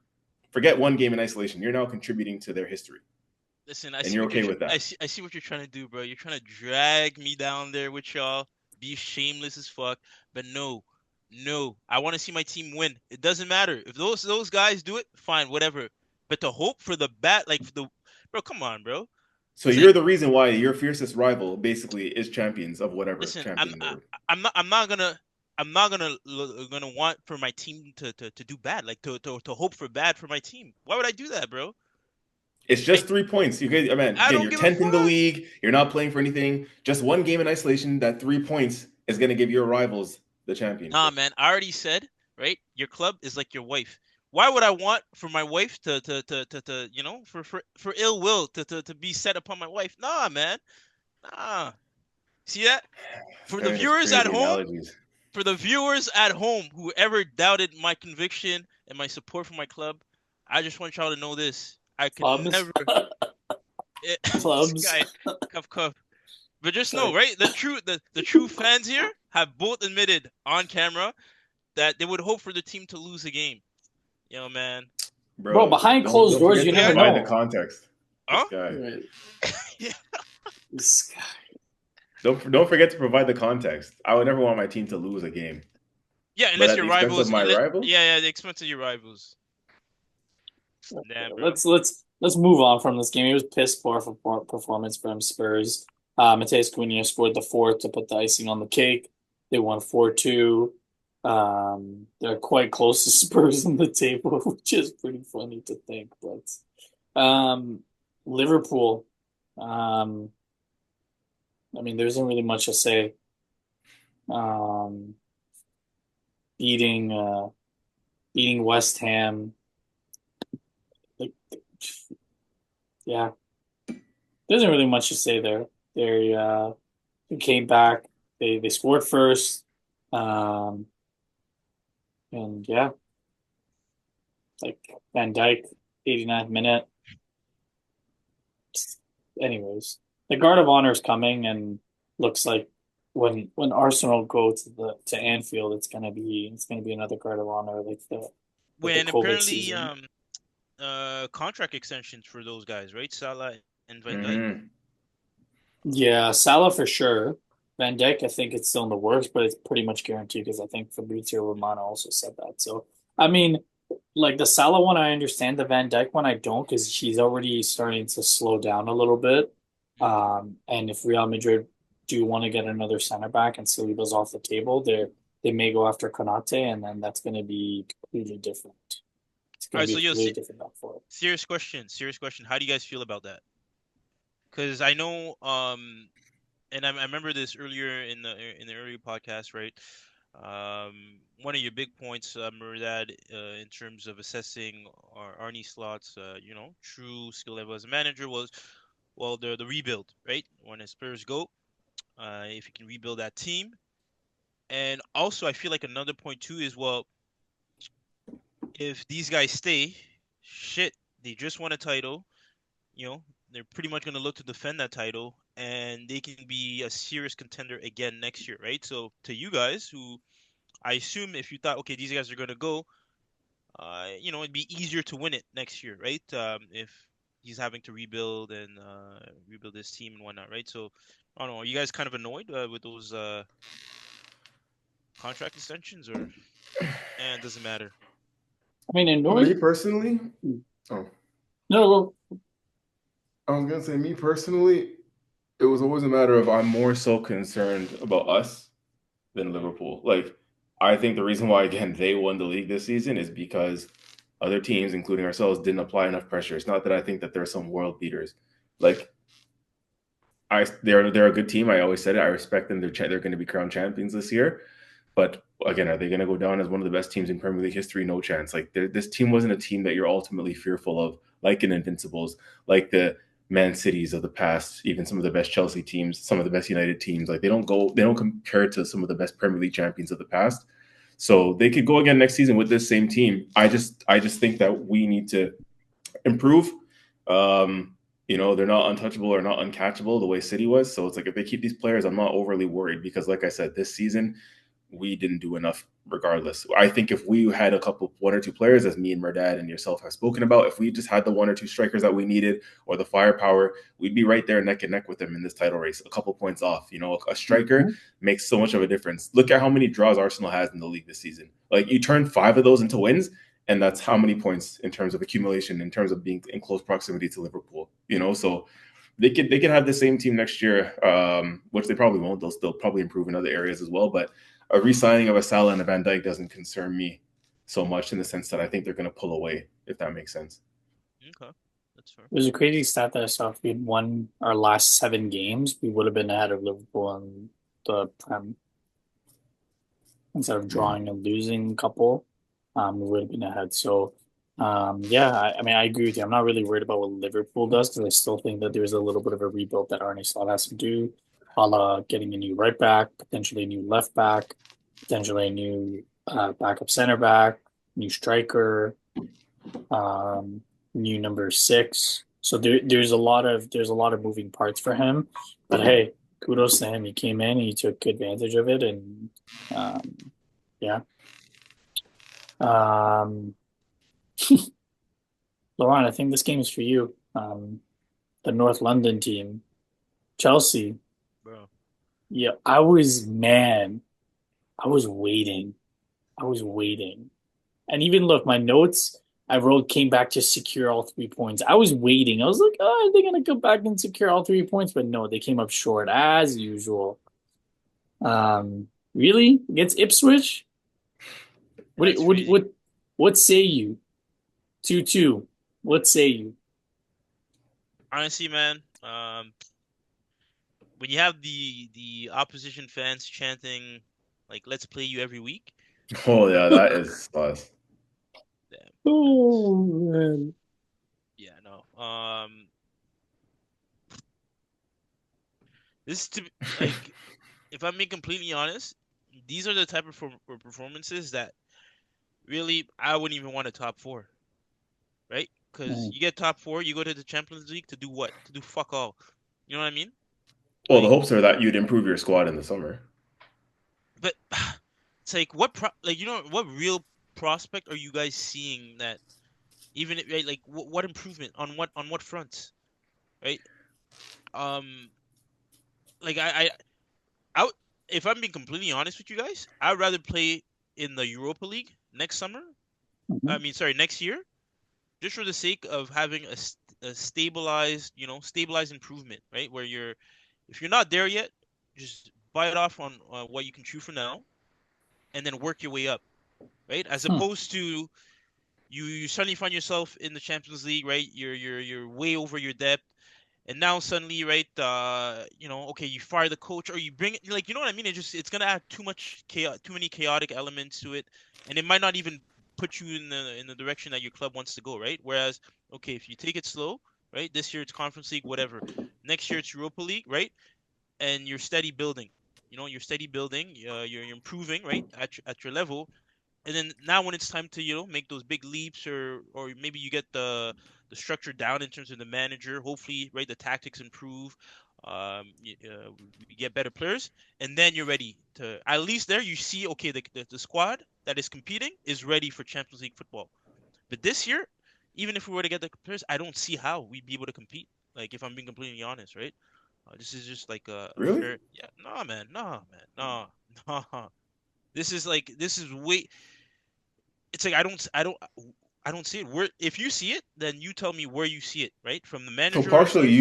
Forget one game in isolation. You're now contributing to their history, Listen, I and see you're what you're okay tr- with that. I see what you're trying to do, bro. You're trying to drag me down there with y'all, be shameless as fuck. But no, no, I want to see my team win. It doesn't matter if those guys do it, fine, whatever. But to hope for the bat, like for the bro, come on, bro. So Listen, you're the reason why your fiercest rival basically is champions of whatever listen. champion they're. I'm not gonna want for my team to do bad, like to hope for bad for my team. Why would I do that, bro? It's I just 3 points. You guys, man, I again, don't you're give a 10th in the fuck. league. You're not playing for anything. Just one game in isolation, that 3 points is going to give your rivals the Nah, championship. man, I already said, right? Your club is like your wife. Why would I want for my wife to for ill will to be set upon my wife? Nah, man. Nah. See that? For the It's viewers at crazy home, analogies. for the viewers at home who ever doubted my conviction and my support for my club, I just want y'all to know this. I could Clubs. never this Clubs. guy cuff cuff. But just know, Sorry. right? The true fans here have both admitted on camera that they would hope for the team to lose a game. Yo, man. Bro, Bro, behind don't closed don't doors, forget you to Yeah. never provide the know. context. This Huh? guy. Right. Yeah. This guy. Don't forget to provide the context. I would never want my team to lose a game. Yeah, But unless at your the expense of rivals. my rival? Yeah, the expense of your rivals. Okay, Damn, bro. let's move on from this game. It was piss poor for performance from Spurs. Mateus Cunha scored the fourth to put the icing on the cake. They won 4-2. They're quite close to Spurs in the table, which is pretty funny to think. But Liverpool, um, I mean, there isn't really much to say. Um, beating beating West Ham, like, yeah, there isn't really much to say there. They came back. They scored first. Um, and yeah, like Van Dijk, 89th minute. Anyways, the Guard of Honor is coming, and looks like when Arsenal go to Anfield, it's gonna be another Guard of Honor like the When COVID apparently season. contract extensions for those guys, right? Salah and Van Dijk. Mm-hmm. Yeah, Salah for sure. Van Dijk, I think it's still in the works, but it's pretty much guaranteed because I think Fabrizio Romano also said that. So, I mean, like the Salah one, I understand. The Van Dijk one, I don't because he's already starting to slow down a little bit. And if Real Madrid do want to get another center back and Saliba's off the table, they may go after Konate, and then that's going to be completely different. It's All going to right, be so a yo, really different back four. serious question, serious question. How do you guys feel about that? Because I know, and I remember this earlier in the earlier podcast, right? One of your big points, Murdad, in terms of assessing Arnie Slot's, true skill level as a manager was, well, the rebuild, right? When his Spurs go, if you can rebuild that team, and also I feel like another point too is, well, if these guys stay, shit, they just won a title, they're pretty much going to look to defend that title, and they can be a serious contender again next year, right? So to you guys, who I assume if you thought, okay, these guys are going to go, it'd be easier to win it next year, right? If he's having to rebuild and rebuild his team and whatnot, right? So I don't know, are you guys kind of annoyed with those contract extensions, or and doesn't matter? I mean, Me annoyed. personally, oh, No, I was gonna say me personally, it was always a matter of I'm more so concerned about us than Mm, Liverpool. Like, I think the reason why again they won the league this season is because other teams, including ourselves, didn't apply enough pressure. It's not that I think that they're some world beaters. Like, they're a good team. I always said it. I respect them. They're going to be crowned champions this year. But again, are they going to go down as one of the best teams in Premier League history? No chance. Like, this team wasn't a team that you're ultimately fearful of, like an Invincibles, like the Man Cities of the past, even some of the best Chelsea teams, some of the best United teams. Like, they don't compare to some of the best Premier League champions of the past. So they could go again next season with this same team. I just think that we need to improve. They're not untouchable or not uncatchable the way City was. So it's like if they keep these players, I'm not overly worried because, like I said, this season we didn't do enough regardless. I think if we had one or two players, as me and Merdad and yourself have spoken about, if we just had the one or two strikers that we needed or the firepower, we'd be right there neck and neck with them in this title race, a couple points off. A striker makes so much of a difference. Look at how many draws Arsenal has in the league this season. Like, you turn 5 of those into wins, and that's how many points in terms of accumulation, in terms of being in close proximity to Liverpool. So they could have the same team next year, which they probably won't. They'll still probably improve in other areas as well. But a re-signing of a Salah and a Van Dijk doesn't concern me so much in the sense that I think they're going to pull away, if that makes sense. okay, that's fair. there's a crazy stat that I saw. If we'd won our last 7 games, we would have been ahead of Liverpool in the Prem. Instead of Mm. drawing and losing a couple, we would have been ahead. So, yeah, I mean, I agree with you. I'm not really worried about what Liverpool does because I still think that there's a little bit of a rebuild that Arne Slot has to do, a la getting a new right back, potentially a new left back, potentially a new backup center back, new striker, um, new number 6. So there's a lot of moving parts for him. But hey, kudos to him. He came in, he took advantage of it, and yeah. Um, Laurent, I think this game is for you. The North London team, Chelsea. Bro. Yeah, I was man. I was waiting. I was waiting. And even look, my notes I wrote came back to secure all 3 points. I was waiting. I was like, oh, are they gonna come back and secure all 3 points? But no, they came up short as usual. Really? Against Ipswich? What That's what crazy. what what say you? 2-2. What say you? Honestly, man, when you have the opposition fans chanting like "Let's play you every week," Oh yeah, that is us. damn, that's Oh man. yeah, no. This to like, if I'm being completely honest, these are the type of performances that really I wouldn't even want a top four, right? Because Mm. you get top four, you go to the Champions League to do what? To do fuck all. You know what I mean? Well, the Like, hopes are that you'd improve your squad in the summer. but it's like what real prospect are you guys seeing that even right, like what improvement on what front, right? Um, like I would, if I'm being completely honest with you guys, I'd rather play in the Europa League next summer. Mhm. I mean, sorry, next year, just for the sake of having a stabilized, stabilized improvement, right? Where if you're not there yet, just bite off on what you can chew for now, and then work your way up, right? As Hmm. opposed to you suddenly find yourself in the Champions League, right? You're way over your depth, and now suddenly, right? Okay, you fire the coach or you bring it, like, you know what I mean? It's gonna add too many chaotic elements to it, and it might not even put you in the direction that your club wants to go, right? Whereas, okay, if you take it slow, right? This year it's Conference League, whatever. Next year it's Europa League, right? And you're steady building. You're steady building. You're improving, right? At your level, and then now when it's time to make those big leaps, or maybe you get the structure down in terms of the manager, hopefully, right, the tactics improve, you get better players, and then you're ready to, at least there you see, okay, the squad that is competing is ready for Champions League football. But this year, even if we were to get the players, I don't see how we'd be able to compete, like, if I'm being completely honest, right? This is just like a Really? fair, yeah, no, man, no, no. This is way, it's like I don't see it. Where, if you see it, then you tell me where you see it, right? From the So manager partially side.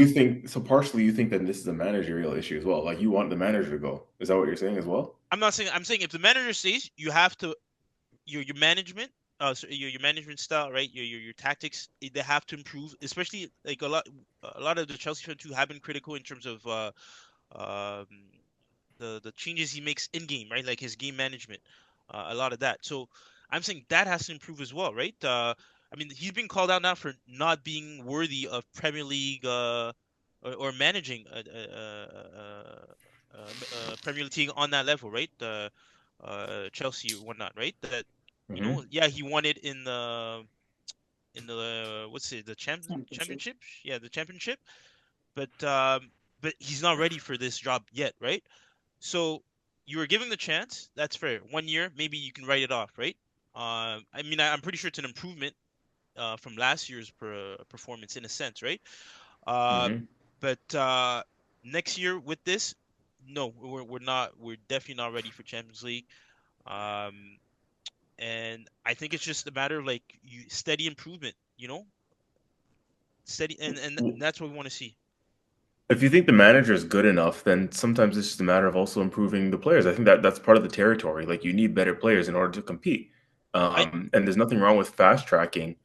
you think that this is a managerial issue as well. Like you want the manager to go. Is that what you're saying as well? I'm not saying, I'm saying if the manager stays, you have to, your management, so your management style, right? Your tactics, they have to improve, especially like a lot of the Chelsea fans who have been critical in terms of um the changes he makes in game, right? Like his game management, a lot of that. So I'm saying that has to improve as well, right? I mean, he's been called out now for not being worthy of Premier League, or managing Premier League team on that level, right? Chelsea or whatnot, right? That, Hmm. yeah, he won it in the what's it, the Championship. championship? Yeah, the championship. But he's not ready for this job yet, right? So you were giving the chance. That's fair. 1 year, maybe you can write it off, right? I mean, I'm pretty sure it's an improvement from last year's performance in a sense, right? Um, Hmm. but next year with this, no, we're not. We're definitely not ready for Champions League. Um, and I think it's just a matter of like steady improvement, steady, and that's what we want to see. If you think the manager is good enough, then sometimes it's just a matter of also improving the players. I think that that's part of the territory. Like you need better players in order to compete. I And there's nothing wrong with fast tracking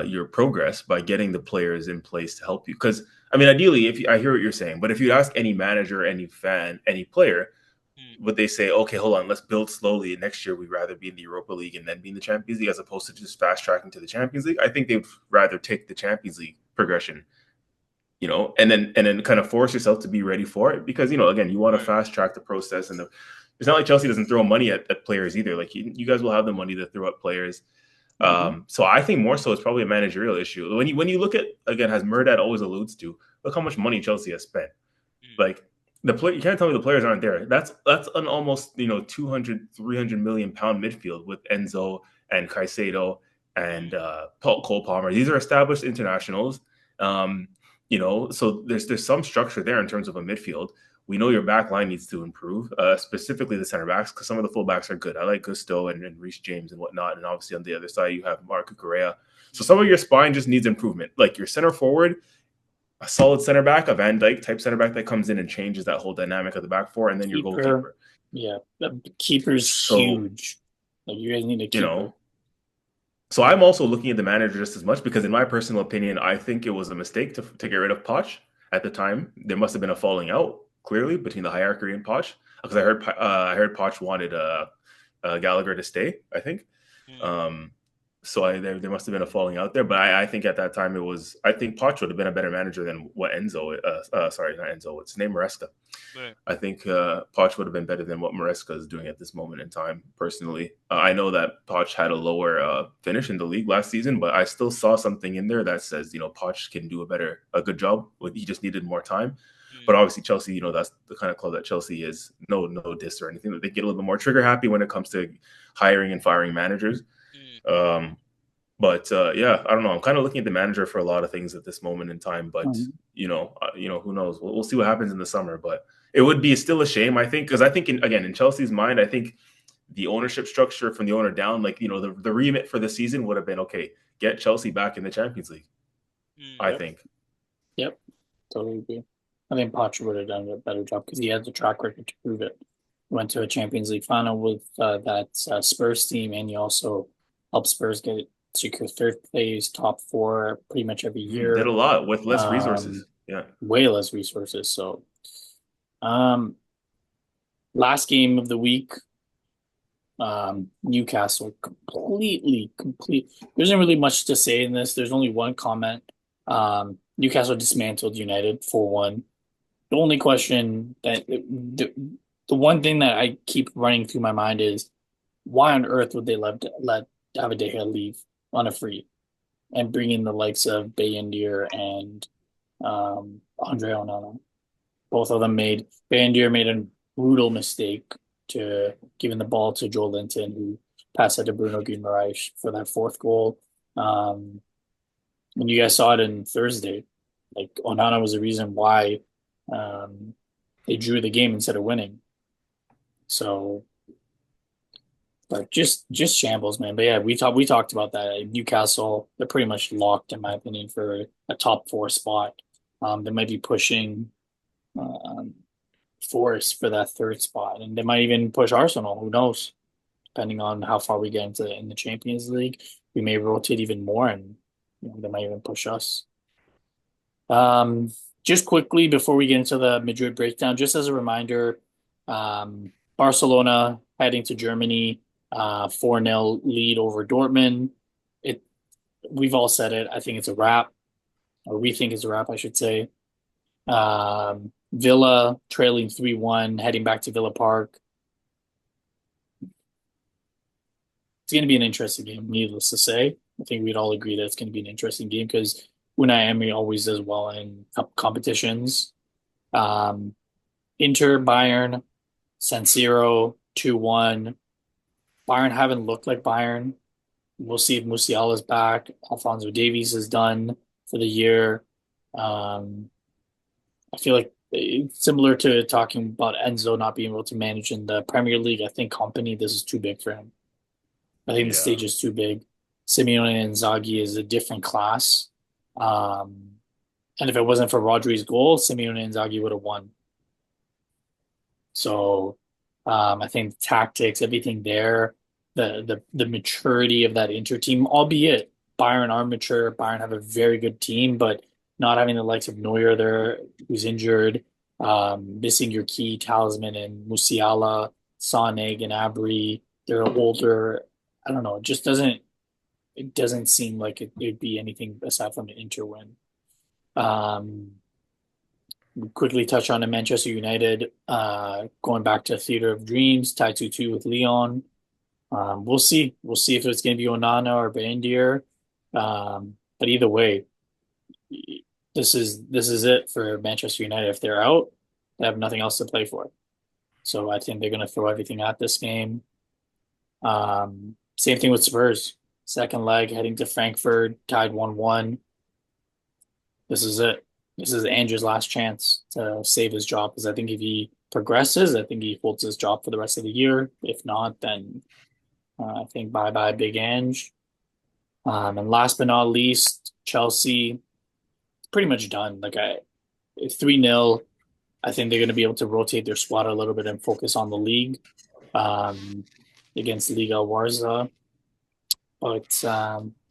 your progress by getting the players in place to help you. Because I mean, ideally, if you, I hear what you're saying, but if you ask any manager, any fan, any player, mm, would they say, okay, hold on, let's build slowly. Next year, we'd rather be in the Europa League and then be in the Champions League as opposed to just fast tracking to the Champions League? I think they'd rather take the Champions League progression, and then kind of force yourself to be ready for it because again, you want to right. fast track the process. And it's not like Chelsea doesn't throw money at players either. Like you guys will have the money to throw at players. Hmm. So I think more so it's probably a managerial issue. When you look at, again, as Murdad always alludes to, look how much money Chelsea has spent. Mm, Like the play, you can't tell me the players aren't there. That's an almost 200, 300 million pound midfield with Enzo and Caicedo and mm, Cole Palmer. These are established internationals. Um, so there's some structure there in terms of a midfield. We know your back line needs to improve, specifically the center backs, because some of the full backs are good. I like Gusto and Reece James and whatnot. And obviously on the other side, you have Marco Correa. So mm. some of your spine just needs improvement. Like your center forward, a solid center back, a Van Dyke type center back that comes in and changes that whole dynamic of the back four, and then your Keeper. goalkeeper. Yeah. The keeper's So, huge. Like you guys need a you keeper. know, so I'm also looking at the manager just as much because, in my personal opinion, I think it was a mistake to get rid of Poch at the time. There must have been a falling out clearly between the hierarchy and Poch because I heard Poch wanted Gallagher to stay. I think. Mm. Um, so there must have been a falling out there, but I think at that time I think Poch would have been a better manager than what Enzo. Sorry, not Enzo. What's his name? Maresca. Right. I think Poch would have been better than what Maresca is doing at this moment in time. Personally, I know that Poch had a lower finish in the league last season, but I still saw something in there that says Poch can do a good job. He just needed more time. But Mm. obviously Chelsea, that's the kind of club that Chelsea is. No diss or anything. They get a little bit more trigger happy when it comes to hiring and firing managers. Mm. Um, but yeah, I don't know. I'm kind of looking at the manager for a lot of things at this moment in time. But Mhm. who knows? We'll see what happens in the summer. But it would be still a shame, I think, because I think again in Chelsea's mind, I think the ownership structure from the owner down, like the remit for the season would have been okay. Get Chelsea back in the Champions League. Mm. I Yep. think. Yep. Totally agree. I think Poch would have done a better job because he had the track record to prove it. Went to a Champions League final with that Spurs team, and he also helped Spurs get secure third place, top four pretty much every Did year. a lot with less Um, resources. Yeah. way less resources. So, um, last game of the week, Newcastle complete. There isn't really much to say in this. There's only one comment. Newcastle dismantled United 4-1. The only question the one thing that I keep running through my mind is why on earth would they let David De Gea leave on a free and bring in the likes of Bayendier and Andre Onana? Both of them made Bayendier made a brutal mistake to giving the ball to Joel Linton, who passed it to Bruno Guimaraes for that fourth goal. Um, and you guys saw it in Thursday. Like Onana was the reason why um, they drew the game instead of winning. So, but just shambles, man. But yeah, we talked about that. Newcastle, they're pretty much locked, in my opinion, for a top four spot. They might be pushing um, Forest for that third spot, and they might even push Arsenal. Who knows? Depending on how far we get into in the Champions League, we may rotate even more, and they might even push us. Um, just quickly before we get into the Madrid breakdown, just as a reminder, Barcelona heading to Germany, 4-0 lead over Dortmund. It we've all said it. I think it's a wrap, or we think it's a wrap, I should say. Villa trailing 3-1, heading back to Villa Park. It's going to be an interesting game, needless to say. I think we'd all agree that it's going to be an interesting game because Unai Emery always does well in competitions. Um, Inter, Bayern, San Siro, 2-1. Bayern haven't looked like Bayern. We'll see if Musiala's back. Alphonso Davies is done for the year. I feel like similar to talking about Enzo not being able to manage in the Premier League, I think Company, this is too big for him. I think the Yeah. stage is too big. Simeone and Inzaghi is a different class. And if it wasn't for Rodri's goal, Simeone and Inzaghi would have won. So I think tactics, everything there, the maturity of that Inter team, albeit Bayern are mature. Bayern have a very good team, but not having the likes of Neuer there, who's injured, missing your key talisman and Musiala, Sané, and Gnabry, they're older. I don't know. It doesn't seem like it'd be anything aside from an Inter win. Um, quickly touch on the Manchester United, going back to Theater of Dreams, tied 2-2 with Lyon. We'll see. We'll see if it's going to be Onana or Bandier. But either way, this is it for Manchester United. If they're out, they have nothing else to play for. So I think they're going to throw everything at this game. Same thing with Spurs. Second leg heading to Frankfurt, tied 1-1. This is it. This is Andrew's last chance to save his job because I think if he progresses, I think he holds his job for the rest of the year. If not, then I think bye bye, Big Ange. And last but not least, Chelsea pretty much done. 3-0. I think they're going to be able to rotate their squad a little bit and focus on the league against Liga Warza. But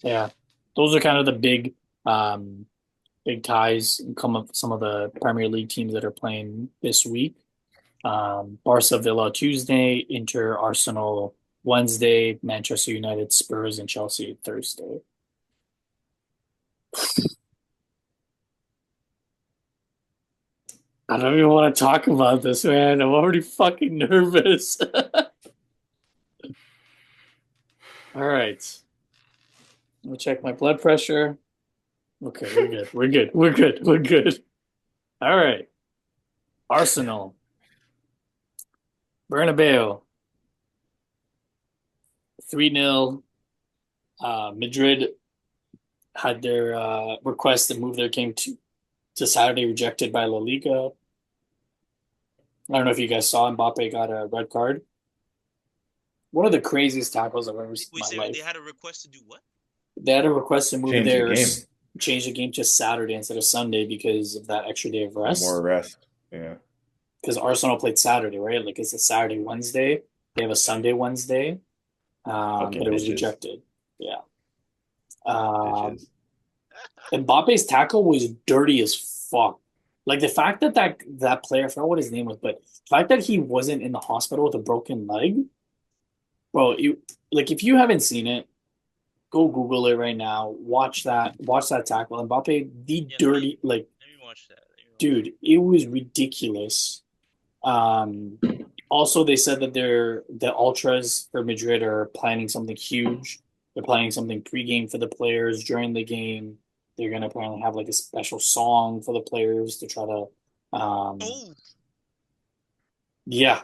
yeah, those are kind of the big ties and come up some of the Premier League teams that are playing this week. Barca Villa Tuesday, Inter Arsenal Wednesday, Manchester United Spurs and Chelsea Thursday. I don't even want to talk about this, man. I'm already fucking nervous. All right. I'll check my blood pressure. Okay, we're good. We're good. We're good. We're good. All right. Arsenal. Bernabéu. 3-0. Madrid had their request to move their game to Saturday rejected by La Liga. I don't know if you guys saw Mbappe got a red card. One of the craziest tackles I've ever seen Wait, in my so they life. had a request to do what? They had a request to move Change the game. change the game to Saturday instead of Sunday because of that extra day of More rest. rest. Yeah. Because Arsenal played Saturday, right? Like it's a Saturday, Wednesday. They have a Sunday, Wednesday. But Fucking it was bitches. rejected. Yeah. Um, Bitches. Mbappe's tackle was dirty as fuck. Like the fact that that player, I forgot what his name was, but the fact that he wasn't in the hospital with a broken leg, bro. Like if you haven't seen it, go Google it right now. Watch that tackle. Mbappe, the Yeah, dirty, like let me watch that. Let me watch dude, it was ridiculous. Um, Also, they said that the ultras for Madrid are planning something huge. They're planning something pregame for the players during the game. They're gonna apparently have like a special song for the players to try to, that. um, Oh, yeah,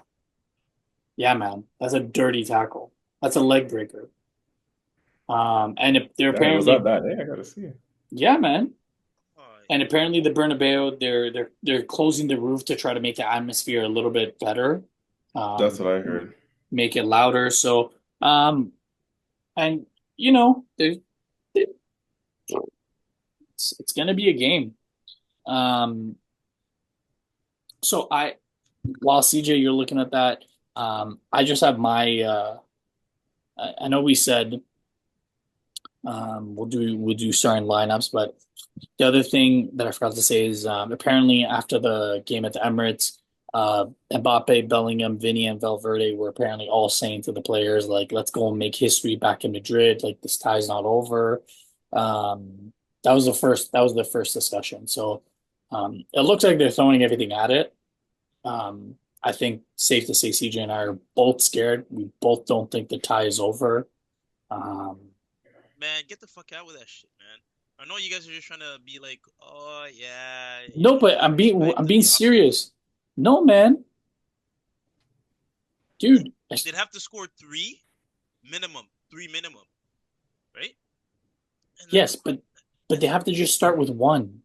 yeah, man, that's a dirty tackle. That's a leg breaker. They're Dang, was that apparently, bad? Hey, I gotta see. yeah, man. oh, And apparently the Bernabéu, they're closing the roof to try to make the atmosphere a little bit better, That's um, what I heard. make it louder. So, and you know, it's going to be a game. Um, so while CJ, you're looking at that, I just have my. I know we said we'll do starting lineups, but the other thing that I forgot to say is apparently after the game at the Emirates, Mbappe, Bellingham, Vinny, and Valverde were apparently all saying to the players like, "Let's go and make history back in Madrid. Like this tie's not over." That was the first. That was the first discussion. So it looks like they're throwing everything at it. I think safe to say CJ and I are both scared. We both don't think the tie is over. Um, man, get the fuck out with that shit, man. I know you guys are just trying to be like, oh yeah, no, but give I'm respect to being the opposition. serious. No, man, dude. They'd have to score three minimum, right? And then Yes, but they have to just start with one.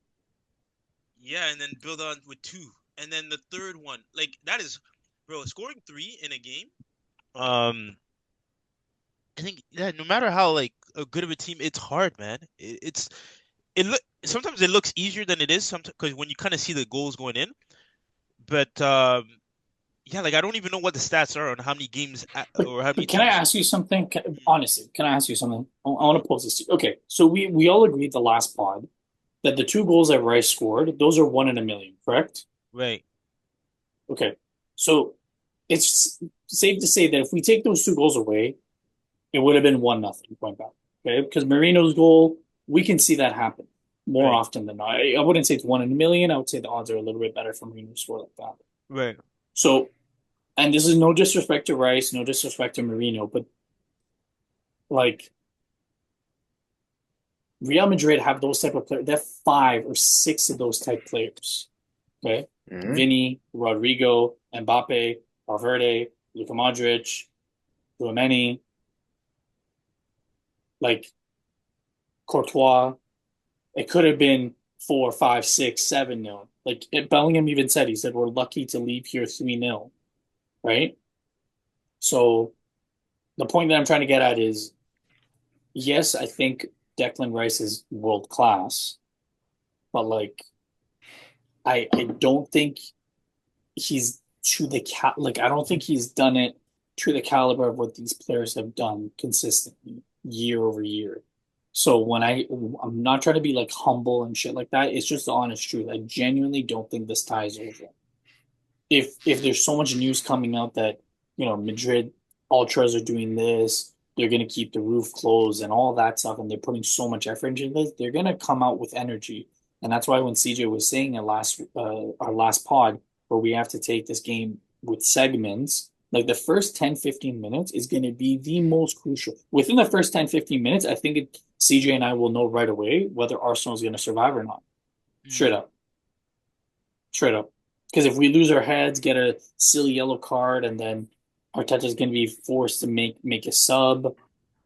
yeah, and then build on with two, and then the third one, like that is, bro, scoring three in a game. Um, I think yeah, no matter how like a good of a team, it's hard, man. It look sometimes it looks easier than it is. Sometimes because when you kind of see the goals going in, but yeah, like I don't even know what the stats are on how many games or how many But can I teams. ask you something? Mm, Honestly, can I ask you something? I want to pose this to you. Okay, so we all agreed the last pod that the two goals that Rice scored, those are one in a million, correct? right. Okay, so it's safe to say that if we take those two goals away, it would have been 1-0 going back. Okay, because Marino's goal, we can see that happen more Right. often than not. I wouldn't say it's one in a million. I would say the odds are a little bit better for Marino to score like that. Right. So, and this is no disrespect to Rice, no disrespect to Marino, but like Real Madrid have those type of players. They have five or six of those type players. Okay, Hmm. Vinny, Rodrigo, Mbappe, Valverde, Luka Modric, Tchouaméni, like Courtois. It could have been 4, 5, 6, 7-0. Like Bellingham even said, he said we're lucky to leave here 3-0, right? So the point that I'm trying to get at is, yes, I think Declan Rice is world class, but like I don't think he's to the like I don't think he's done it to the caliber of what these players have done consistently year over year. So I'm not trying to be like humble and shit like that. It's just the honest truth. I genuinely don't think this tie is over. If there's so much news coming out that Madrid ultras are doing this, they're gonna keep the roof closed and all that stuff, and they're putting so much effort into this, they're gonna come out with energy, and that's why when CJ was saying at our last pod where we have to take this game with segments, like the first 10-15 minutes is going to be the most crucial. Within the first 10-15 minutes, I think CJ and I will know right away whether Arsenal is going to survive or not. Straight Mm. up. Straight up. Because if we lose our heads, get a silly yellow card, and then Arteta's going to be forced to make a sub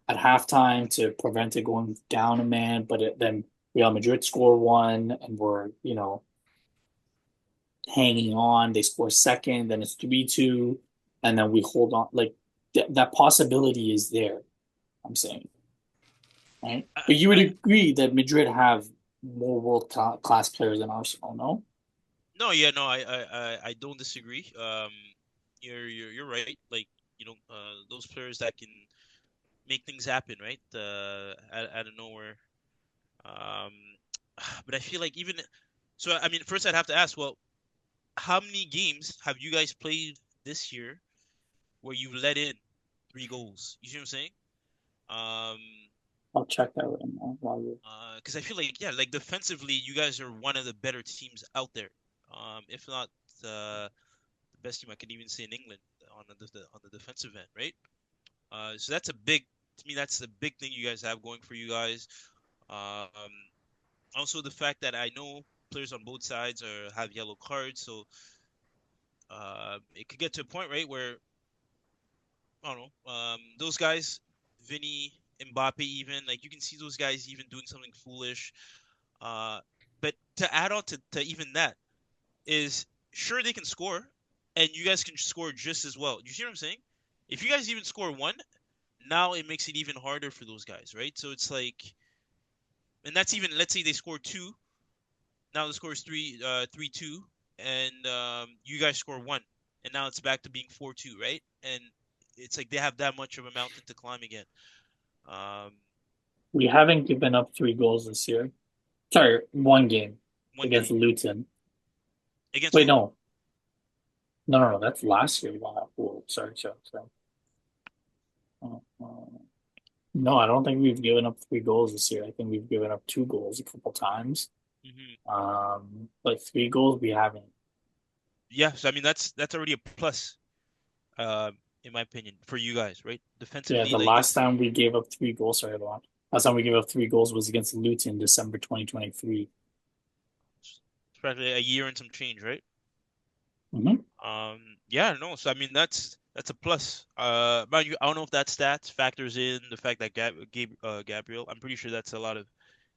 at halftime to prevent it going down a man, but then Real Madrid score one, and we're hanging on. They score second, then it's 3-2, and then we hold on. Like that possibility is there. I'm saying, right? I, But you would I agree that Madrid have more world class players than Arsenal, no? no, yeah, no, I don't disagree. You're right. Like you know, those players that can make things happen, right? Out of nowhere. Um, but I feel like even so, I mean, first I'd have to ask, well, how many games have you guys played this year where you've let in 3 goals? You see what I'm saying? Um, I'll check that right now while you. because I feel like, yeah, like defensively, you guys are one of the better teams out there. If not the best team I could even say in England on the defensive end, right? So that's a big to me. That's a big thing you guys have going for you guys. Um, Also the fact that I know players on both sides have yellow cards, so it could get to a point, right, where I don't know, those guys, Vinny, Mbappe, even like you can see those guys even doing something foolish. Uh, but to add on to even that is sure they can score, and you guys can score just as well. You see what I'm saying? If you guys even score one, now it makes it even harder for those guys, right? So it's like, and that's even let's say they score two. Now the score is 3-2, and you guys score one, and now it's back to being 4-2, right? And it's like they have that much of a mountain to climb again. Um, We haven't given up 3 goals this year. Sorry, one game one against game Luton. against Wait, who? no, no. That's last year. Wow. Whoa, sorry. Uh, no, I don't think we've given up 3 goals this year. I think we've given up 2 goals a couple times. Hmm. But 3 goals we haven't. Yeah, so I mean that's already a plus, in my opinion, for you guys, right? Yeah, Defensively, the like last it's time we gave up 3 goals, sorry, last time we gave up 3 goals was against Luton, December 2023. practically a year and some change, right? Mm-hmm. Yeah, no. So I mean, that's a plus. But I don't know if that stats factors in the fact that Gabriel. I'm pretty sure that's a lot of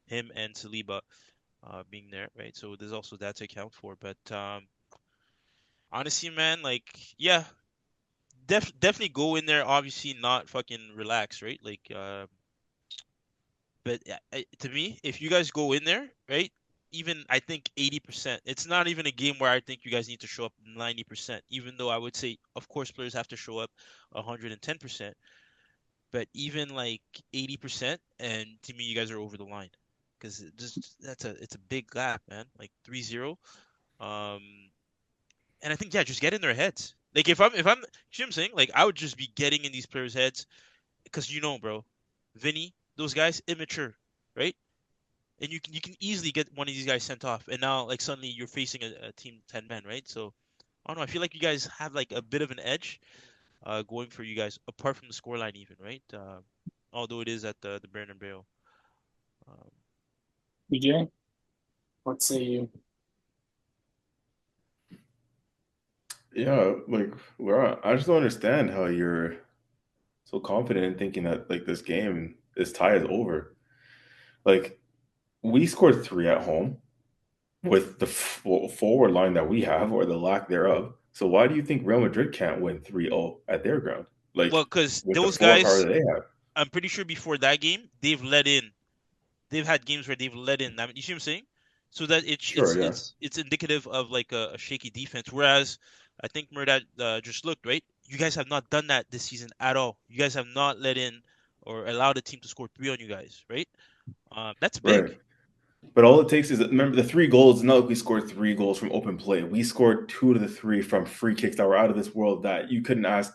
him and Saliba being there, right? So there's also that to account for. But honestly, man, like, yeah, definitely go in there. Obviously, not fucking relax, right? Like, but to me, if you guys go in there, right? Even I think 80%. It's not even a game where I think you guys need to show up 90%. Even though I would say, of course, players have to show up 110%. But even like 80%, and to me, you guys are over the line because just it's a big gap, man. Like 3-0. Um, and I think yeah, just get in their heads. Like if I'm, you know what I'm saying? Like I would just be getting in these players' heads because bro, Vinny, those guys immature, right? And you can easily get one of these guys sent off, and now like suddenly you're facing a team 10 men, right? So I don't know. I feel like you guys have like a bit of an edge, going for you guys apart from the scoreline, even, right? Although it is at the Bernabéu. Um, BJ, what say you? Yeah, like I just don't understand how you're so confident in thinking that like this tie is over. Like we scored three at home with the forward line that we have or the lack thereof. So why do you think Real Madrid can't win 3-0 at their ground? well, Like because with the those firepower guys, that they have. I'm pretty sure before that game, they've let in. They've had games where they've let in. I mean, you see what I'm saying? So that it's it's Sure, yeah. it's it's indicative of like a shaky defense. Whereas I think Murad just looked right. You guys have not done that this season at all. You guys have not let in or allowed a team to score three on you guys, right? That's big. Right. But all it takes is remember the 3 goals. It's not like we scored 3 goals from open play. We scored two of the three from free kicks that were out of this world that you couldn't ask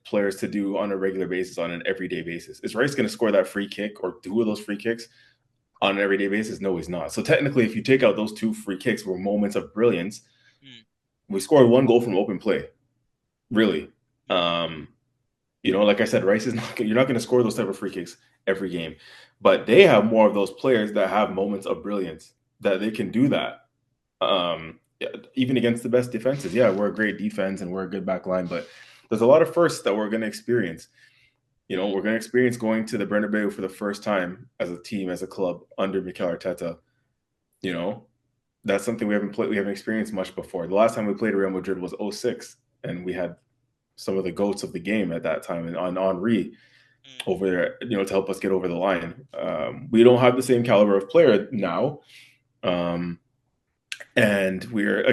players to do on a regular basis, on an everyday basis. Is Rice going to score that free kick or two of those free kicks on an everyday basis? No, he's not. So technically, if you take out those two free kicks, were moments of brilliance. Mm, We scored 1 goal from open play. Really, mm, like I said, Rice is not. You're not going to score those type of free kicks every game, but they have more of those players that have moments of brilliance that they can do that. Yeah, even against the best defenses. Yeah, we're a great defense and we're a good back line, but there's a lot of firsts that we're going to experience. mm. We're going to experience going to the Bernabéu for the first time as a team, as a club under Mikel Arteta. You know, that's something we haven't experienced much before. The last time we played Real Madrid was '06, and we had some of the goats of the game at that time, and on Henri Mm. over there, to help us get over the line. We don't have the same caliber of player now, um, and we're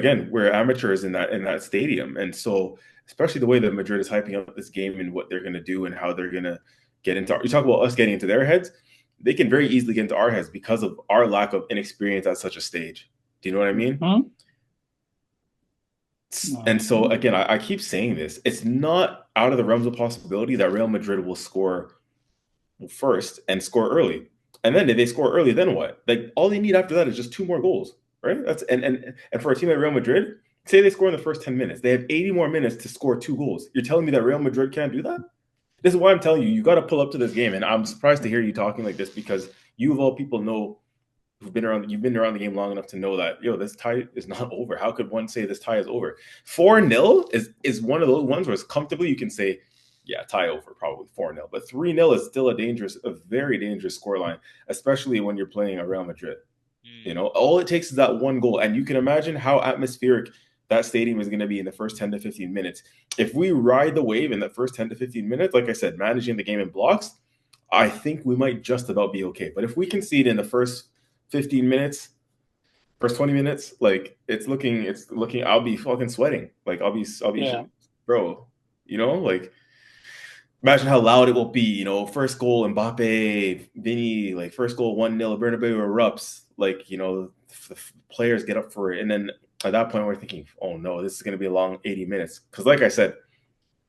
amateurs in that stadium, and so especially the way that Madrid is hyping up this game and what they're going to do and how they're going to get into. You talk about us getting into their heads. They can very easily get into our heads because of our lack of inexperience at such a stage. Do you know what I mean? Hmm? And so again, I keep saying this. It's not out of the realms of possibility that Real Madrid will score first and score early. And then if they score early, then what? Like all they need after that is just two more goals, right? That's and for a team like Real Madrid, say they score in the first 10 minutes, they have 80 more minutes to score two goals. You're telling me that Real Madrid can't do that? This is why I'm telling you, you got to pull up to this game. And I'm surprised to hear you talking like this because you of all people know you've been around the game long enough to know that this tie is not over. How could one say this tie is over? 4-0 is one of those ones where it's comfortably you can say, yeah, tie over, probably 4-0. But 3-0 is still a very dangerous scoreline, especially when you're playing a Real Madrid. All it takes is that one goal. And you can imagine how atmospheric that stadium is going to be in the first 10 to 15 minutes. If we ride the wave in the first 10 to 15 minutes, like I said, managing the game in blocks, I think we might just about be okay. But if we concede in the first 15 minutes, first 20 minutes, like it's looking, I'll be fucking sweating. Like I'll be, Yeah. bro, like imagine how loud it will be, first goal, Mbappe, Vinny, like first goal, 1-0, Bernabéu erupts, like, the players get up for it. And then at that point, we're thinking, oh no, this is going to be a long 80 minutes. Because like I said,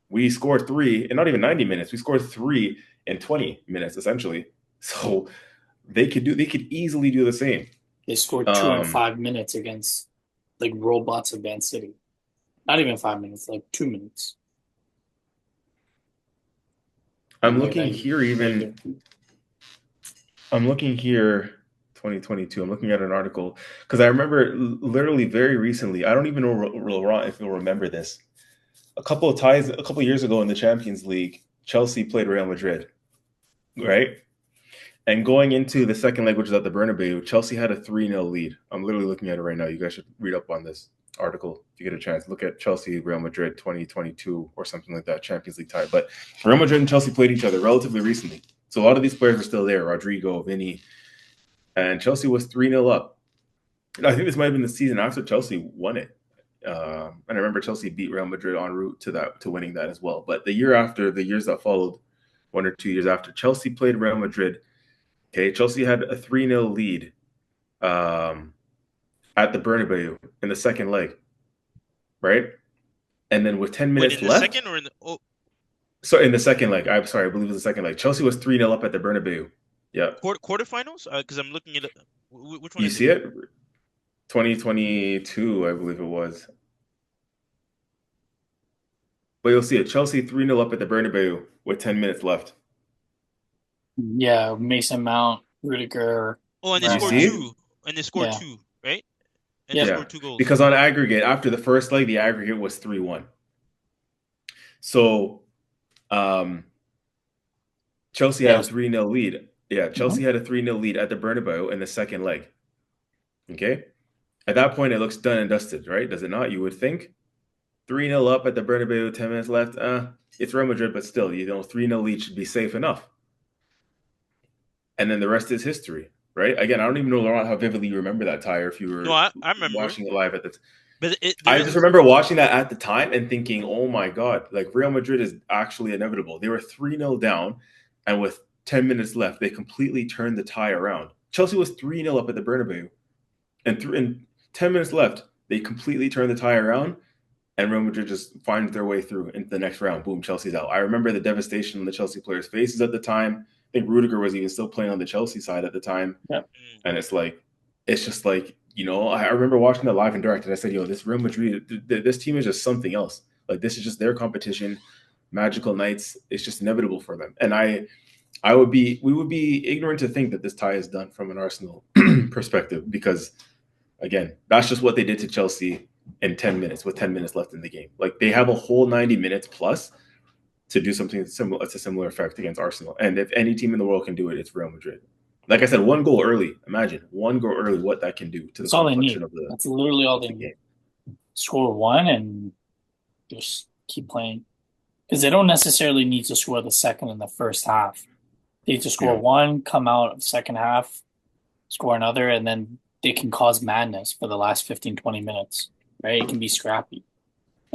we scored 3 in not even 90 minutes. We scored 3 in 20 minutes, essentially. So they could easily do the same. They scored 2 in 5 minutes against like robots of Man City. Not even 5 minutes, like 2 minutes. I'm looking here 2022. I'm looking at an article because I remember literally very recently. I don't even know if you'll remember this. A couple of years ago in the Champions League, Chelsea played Real Madrid, right? And going into the second leg, which is at the Bernabéu, Chelsea had a 3-0 lead. I'm literally looking at it right now. You guys should read up on this article if you get a chance. Look at Chelsea, Real Madrid 2022 or something like that, Champions League tie. But Real Madrid and Chelsea played each other relatively recently. So a lot of these players are still there, Rodrigo, Vinny. And Chelsea was 3-0 up. I think this might have been the season after Chelsea won it. And I remember Chelsea beat Real Madrid en route to winning that as well. But the years that followed, 1 or 2 years after, Chelsea played Real Madrid. Okay, Chelsea had a 3-0 lead at the Bernabéu in the second leg, right? And then with 10 minutes in left. The second or in the, So in the second leg, I'm sorry, I believe it was the second leg. Chelsea was 3-0 up at the Bernabéu. Yeah. Quarterfinals? Because I'm looking at it. Which one you is see it? 2022, I believe it was. But you'll see it. Chelsea 3-0 up at the Bernabéu with 10 minutes left. Yeah, Mason Mount, Rüdiger. Oh, and they scored 2. And they scored 2, right? And they scored 2 goals. Because on aggregate, after the first leg, the aggregate was 3-1. So Chelsea had a 3-0 lead. Yeah, Chelsea had a 3-0 lead at the Bernabéu in the second leg. Okay? At that point, it looks done and dusted, right? Does it not? You would think. 3-0 up at the Bernabéu, 10 minutes left. It's Real Madrid, but still, 3-0 lead should be safe enough. And then the rest is history, right? Again, I don't even know, Laurent, how vividly you remember that tie, or if you were I remember watching it live at the time. But I just remember watching that at the time and thinking, oh my God, like Real Madrid is actually inevitable. They were 3-0 down, and with 10 minutes left, they completely turned the tie around. Chelsea was 3-0 up at the Bernabéu, and 10 minutes left, they completely turned the tie around, and Real Madrid just finds their way through into the next round. Boom, Chelsea's out. I remember the devastation on the Chelsea players' faces at the time. I think Rüdiger was even still playing on the Chelsea side at the time. Yep. And it's just like, I remember watching that live and direct, and I said, this Real Madrid, this team is just something else. Like, this is just their competition. Magical nights. It's just inevitable for them. And we would be ignorant to think that this tie is done from an Arsenal perspective, because again, that's just what they did to Chelsea in 10 minutes with 10 minutes left in the game. Like, they have a whole 90 minutes plus to do something similar. It's a similar effect against Arsenal. And if any team in the world can do it, it's Real Madrid. Like I said, 1 goal early. Imagine 1 goal early, what that can do to the complexion of the. That's literally all they need. Score 1 and just keep playing. Because they don't necessarily need to score the second and the first half. They need to score 1, come out of the second half, score another, and then they can cause madness for the last 15, 20 minutes. Right? It can be scrappy.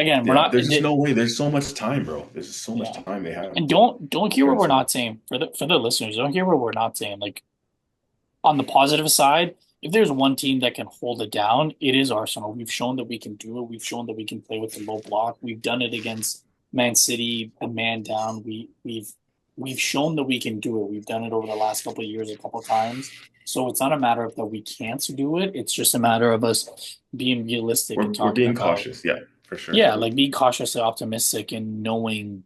Again, we're Yeah, not. there's just no way. There's so much time, bro. There's just so much Yeah, time they have and don't hear what we're against them. not saying for the listeners. Don't hear what we're not saying. Like on the positive side, if there's one team that can hold it down, it is Arsenal. We've shown that we can do it. We've shown that we can play with the low block. We've done it against Man City, a man down. We've shown that we can do it. We've done it over the last couple of years a couple of times. So it's not a matter of that we can't do it. It's just a matter of us being realistic and We're talking being about, cautious. Yeah, for sure. yeah, like being cautiously optimistic and knowing,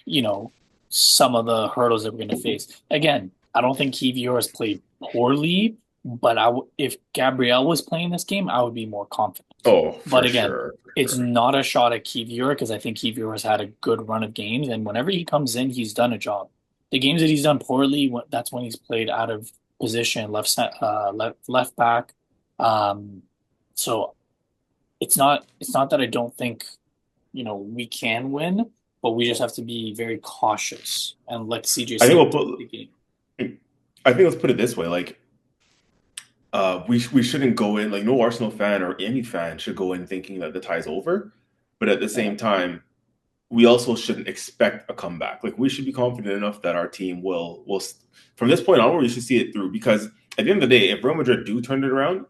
you know, some of the hurdles that we're going to face. Again, I don't think Kivior has played poorly, but if Gabriel was playing this game, I would be more confident. Oh, But for again, sure, for it's sure. not a shot at Kivior because I think Kivior has had a good run of games, and whenever he comes in, he's done a job. The games that he's done poorly, that's when he's played out of position, left back. Um, so it's not that I don't think we can win, but we just have to be very cautious and let CJ I think said we'll put. the game. I think let's put it this way: like, we shouldn't go in like no Arsenal fan or any fan should go in thinking that the tie's over, but at the Yeah. same time, we also shouldn't expect a comeback. Like, we should be confident enough that our team will from this point onward, we should see it through because at the end of the day, if Real Madrid do turn it around,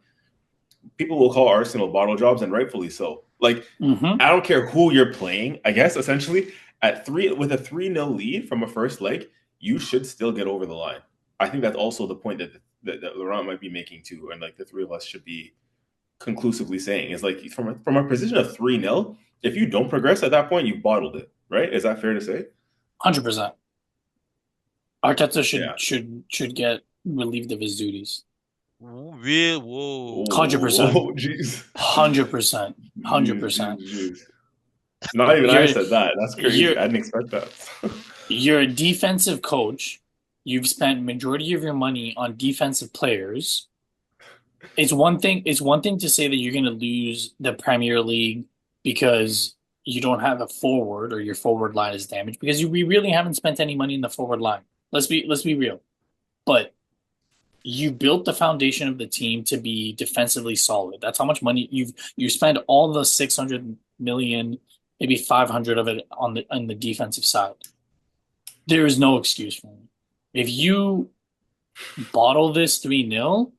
people will call Arsenal bottle jobs, and rightfully so. Like, Mm-hmm. I don't care who you're playing. I guess essentially at three with a 3-0 lead from a first leg, you should still get over the line. I think that's also the point that Laurent might be making too, and like the three of us should be conclusively saying is like from a position of 3-0, if you don't progress at that point, you've bottled it, right? Is that fair to say? 100%. Arteta should Yeah. should should get relieved of his duties. Real, whoa. 100%. Oh, jeez. 100%. Jeez, 100%. jeez, jeez. Not even I You're said that. That's crazy. you're I didn't expect that. you're a defensive coach. You've spent majority of your money on defensive players. It's one thing to say that you're going to lose the Premier League because you don't have a forward or your forward line is damaged because we really haven't spent any money in the forward line. Let's be real. But you built the foundation of the team to be defensively solid. That's how much money you spend all the 600 million, maybe 500 of it on the defensive side. There is no excuse for me. If you bottle this 3-0,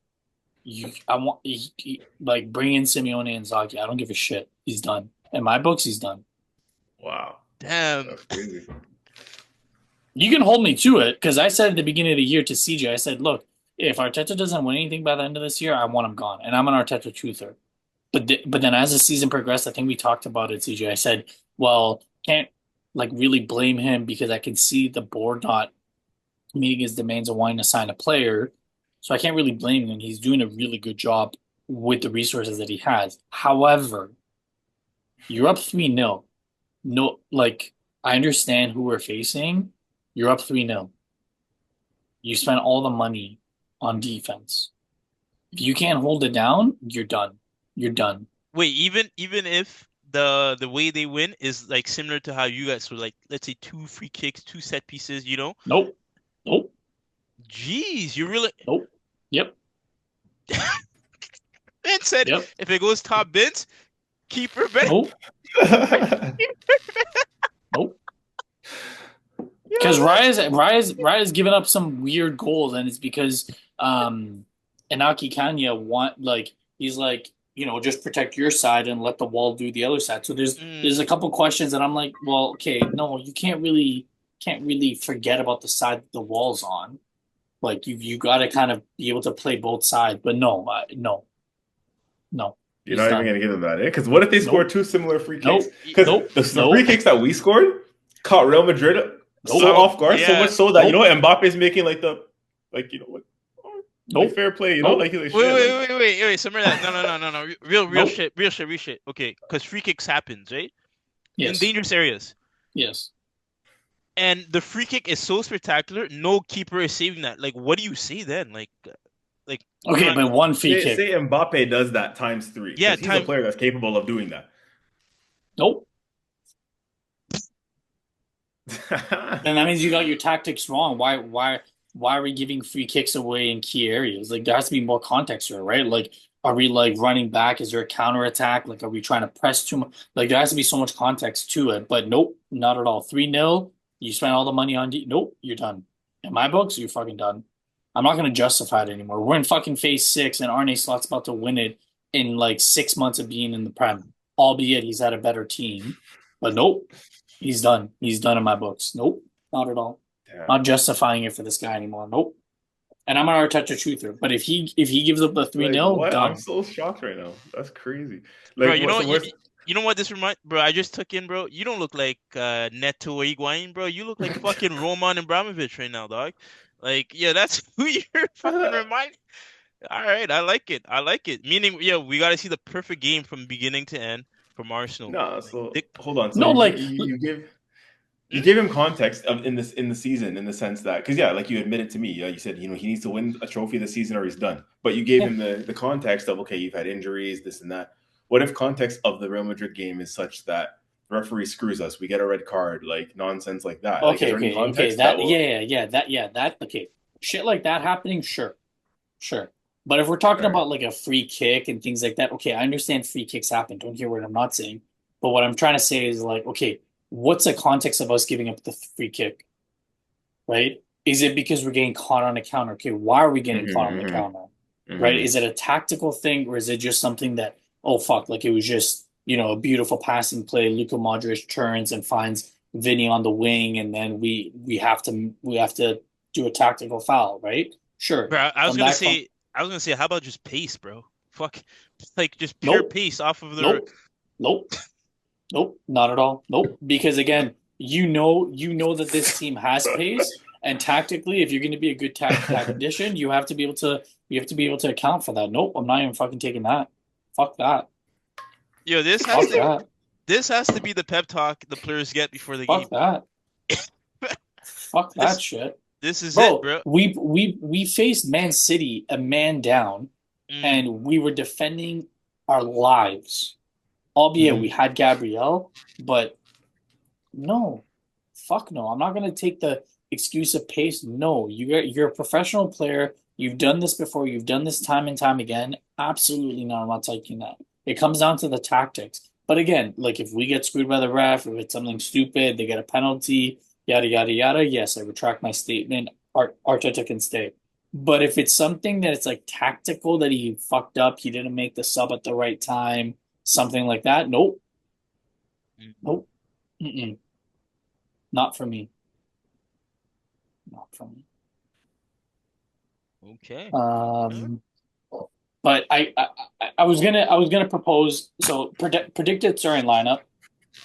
like bring in Simeone and Zaki. I don't give a shit. He's done. In my books, he's done. Wow. Damn. That's crazy. You can hold me to it because I said at the beginning of the year to CJ, I said, look, if Arteta doesn't win anything by the end of this year, I want him gone. And I'm an Arteta truther. But then as the season progressed, I think we talked about it, CJ. I said, well, can't like really blame him because I can see the board not meeting his demands of wanting to sign a player. So I can't really blame him. He's doing a really good job with the resources that he has. However, you're up 3-0. No, like I understand who we're facing. You're up 3-0. You spent all the money on defense. If you can't hold it down, you're done. You're done. Wait, even if the way they win is like similar to how you guys were like, let's say 2 free kicks, 2 set pieces, you know? Nope. Nope. Jeez, you really Nope. Yep. man said Yep. if it goes top bins, keeper better. Nope. Nope. Because Yo, Raya's given up some weird goals, and it's because Inaki Kanya he's like, just protect your side and let the wall do the other side. So there's a couple questions that I'm like, well, okay, no, you can't really forget about the side that the wall's on. Like you got to kind of be able to play both sides. But no, no, You're he's not even done. gonna give them that, eh? Because what if they score Nope, two similar free kicks? nope, y- Because nope, the free nope, kicks that we scored caught Real Madrid so nope, so off guard, so much yeah. so that nope, Mbappe's making what, like nope, fair play, nope, like Wait, shit, like wait, wait, wait, wait. Some of that. No, no, no, no, no. Real nope. shit, real shit, real shit. Okay, because free kicks happens, right? In Yes, dangerous areas. yes. And the free kick is so spectacular, no keeper is saving that. Like, what do you say then? Like I'm Okay, not. but one free say kick. Mbappe does that times three Yeah, because he's a time. player that's capable of doing Nope. that. Then that means you got your tactics wrong. Why are we giving free kicks away in key areas? Like there has to be more context here, right? Like Are we like running back? Is there a counter attack? Like, are we trying to press too much? Like, there has to be so much context to it. But nope, not at all. 3-0. You spent all the money on Nope, you're done. In my books, you're fucking done. I'm not gonna justify it anymore. We're in fucking phase six, and Arne Slot's about to win it in like 6 months of being in the Prem. Albeit he's had a better team. But nope, he's done. He's done in my books. Nope, not at all. Damn. Not justifying it for this guy anymore. Nope. And I'm an Arteta truther. But if he gives up the 3 Like 0 what? I'm done. so shocked right now. That's crazy. Bro, Like what? So what's you know what this remind, bro? I just took in, bro. You don't look like Neto or Higuain, bro. You look like fucking Roman Abramovich right now, dog. Like, yeah, that's who you're fucking reminding. All right, I like it. I like it. Meaning, yeah, we got to see the perfect game from beginning to end from Arsenal. no? Like, So Dick, hold on. So No, like you hmm? gave him context of in the season in the sense that because yeah, like you admitted to me, you said he needs to win a trophy this season or he's done. But you gave yeah. him the context of okay, you've had injuries, this and that. What if context of the Real Madrid game is such that the referee screws us, we get a red card, like nonsense like that? Like, is Okay, there any okay, okay. context that will? That okay. Shit like that happening, sure. Sure. But if we're talking All right. about like a free kick and things like that, okay, I understand free kicks happen. Don't hear what I'm not saying. But what I'm trying to say is like, okay, what's the context of us giving up the free kick, right? Is it because we're getting caught on a counter? Okay, why are we getting caught on the Mm-hmm, counter? hmm Right? hmm Is it a tactical thing or is it just something that, oh fuck, like it was just, a beautiful passing play. Luka Modric turns and finds Vinny on the wing, and then we have to do a tactical foul, right? Sure. bro, From that com I was gonna say, how about just pace, bro? Fuck, like just pure Nope, pace off of the. nope, nope, nope, not at all. Nope. Because again, you know that this team has pace, and tactically, if you're going to be a good tactician, you have to be able to account for that. Nope, I'm not even fucking taking that. Fuck that. Yo, Fuck that. this has to be the pep talk the players get before the Fuck game. that. Fuck that This shit. this is it, Bro, bro. we faced Man City a man down, Mm. and we were defending our lives. Albeit we hmm had Gabrielle, but no, fuck no. I'm not gonna take the excuse of pace. No, you're a professional player. You've done this before. You've done this time and time again. Absolutely not. I'm not taking that. It comes down to the tactics. But again, like if we get screwed by the ref, if it's something stupid, they get a penalty, yada yada yada. Yes, I retract my statement. Arteta can stay. But if it's something that it's like tactical that he fucked up, he didn't make the sub at the right time, something like that. Nope, Mm. nope, mm-mm. Not for me. Not for me. Okay. Okay. Um, but I was gonna propose. So predicted starting lineup.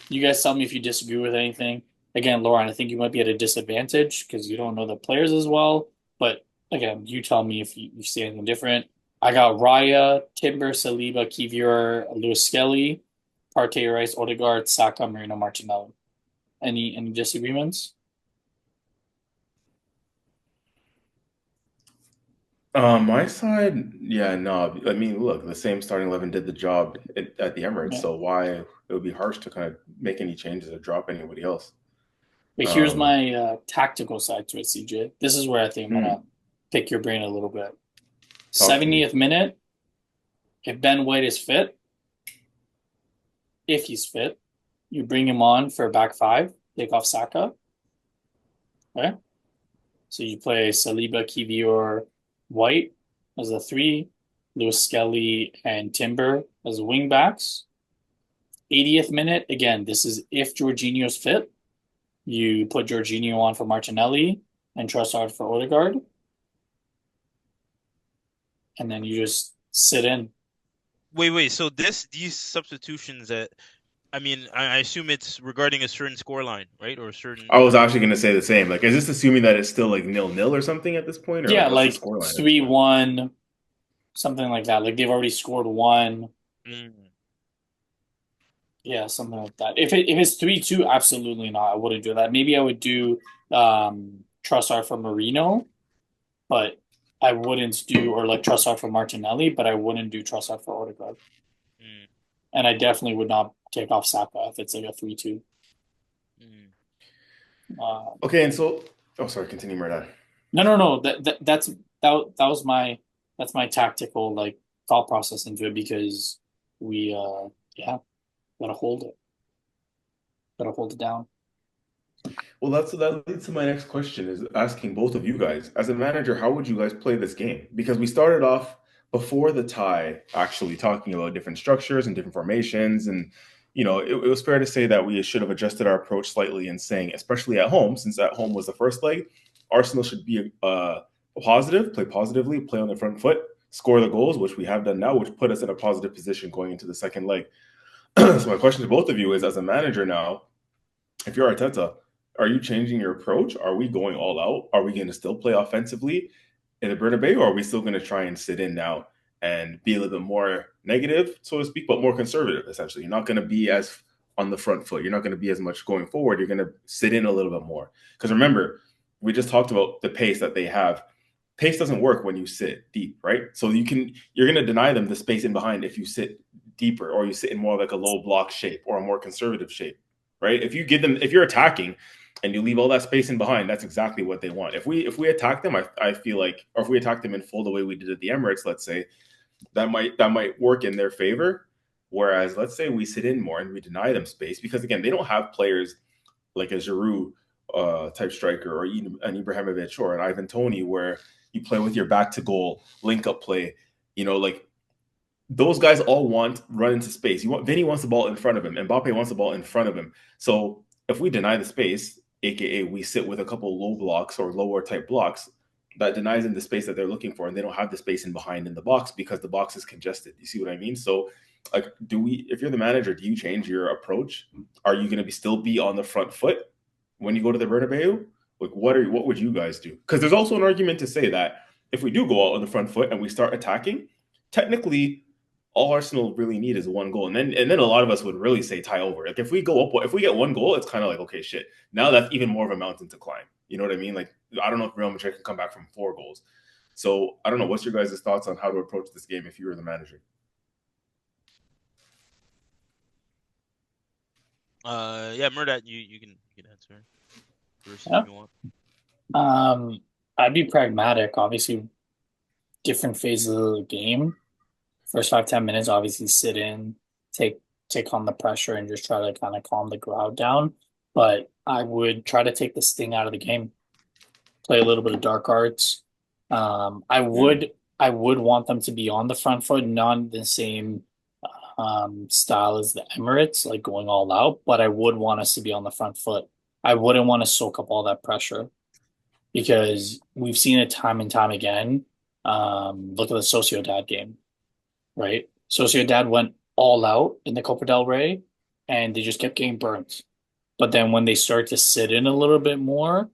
You guys tell me if you disagree with anything. Again, Lauren, I think you might be at a disadvantage because you don't know the players as well. But again, you tell me if you see anything different. I got Raya, Timber, Saliba, Kivior, Lewis Skelly, Partey, Rice, Odegaard, Saka, Marino, Martinelli. Any disagreements? My side, yeah, no. I mean, look, the same starting 11 did the job at the Emirates, Yeah. so why it would be harsh to kind of make any changes or drop anybody else. But here's Um, my tactical side to it, CJ. This is where I think I'm gonna hmm, pick your brain a little bit. talk to me. 70th minute, if Ben White is fit, if he's fit, you bring him on for a back five, take off Saka. Okay. So you play Saliba, Kivior, White as the three, Lewis Skelly and Timber as the wing backs. 80th minute, again, this is if Jorginho's fit. You put Jorginho on for Martinelli and Trossard for Odegaard, and then you just sit in. Wait. So these substitutions that I mean, I assume it's regarding a certain score line, right? Or a certain. I was actually going to say the same. Like, is this assuming that it's still like 0-0 or something at this point, or Yeah, like what's the like score line at this point? 3-1, something like that. Like they've already scored one. Mm. Yeah, something like that. If it's 3-2, absolutely not. I wouldn't do that. Maybe I would do Trossard for Marino, but I wouldn't do or like Trossard for Martinelli, but I wouldn't do Trossard for Odegaard. Mm. And I definitely would not take off Saka if it's like a 3-2. Mm. Uh, Okay, and so, oh, sorry, continue, Murda. no, no, no. That was my tactical like thought process into it because we yeah, gotta hold it. Gotta hold it down. Well, that leads to my next question is asking both of you guys, as a manager, how would you guys play this game? Because we started off before the tie actually talking about different structures and different formations, and it was fair to say that we should have adjusted our approach slightly in saying, especially at home, since at home was the first leg, Arsenal should be positive, play positively, play on the front foot, score the goals, which we have done now, which put us in a positive position going into the second leg. So my question to both of you is, as a manager now, if you're Arteta, are you changing your approach? Are we going all out? Are we going to still play offensively in the Bernabéu, or are we still going to try and sit in now and be a little bit more negative, so to speak, but more conservative? Essentially, you're not going to be as on the front foot. You're not going to be as much going forward. You're going to sit in a little bit more. Because remember, we just talked about the pace that they have. Pace doesn't work when you sit deep, right? So you're going to deny them the space in behind if you sit deeper or you sit in more like a low block shape or a more conservative shape, right? If you're attacking and you leave all that space in behind, that's exactly what they want. If we attack them, I feel like, or if we attack them in full the way we did at the Emirates, let's say, that might work in their favor. Whereas let's say we sit in more and we deny them space because again, they don't have players like a Giroud type striker or an Ibrahimovic or an Ivan Toney where you play with your back to goal, link up play. Like those guys all want run into space. Vinny wants the ball in front of him, and Mbappe wants the ball in front of him. So if we deny the space, aka we sit with a couple low blocks or lower type blocks, that denies them the space that they're looking for, and they don't have the space in behind in the box because the box is congested. You see what I mean? So, like, if you're the manager, do you change your approach? Are you going to still be on the front foot when you go to the Bernabeu? Like, what would you guys do? Because there's also an argument to say that if we do go out on the front foot and we start attacking, technically all Arsenal really need is one goal. And then a lot of us would really say tie over. Like if we go up, if we get one goal, it's kind of like, okay, shit. Now that's even more of a mountain to climb. You know what I mean? Like I don't know if Real Madrid can come back from 4 goals. So I don't know. What's your guys' thoughts on how to approach this game if you were the manager? Yeah, Murdat, you can answer first if Yeah. you want. I'd be pragmatic. Obviously, different phases of the game. First 5, 10 minutes, obviously sit in, take take on the pressure and just try to kind of calm the crowd down. But I would try to take the sting out of the game, play a little bit of dark arts. I Mm. would I would want them to be on the front foot, not the same style as the Emirates, like going all out, but I would want us to be on the front foot. I wouldn't want to soak up all that pressure because we've seen it time and time again. Look at the Sociedad game, right? Sociedad went all out in the Copa del Rey and they just kept getting burnt. But then when they start to sit in a little bit more,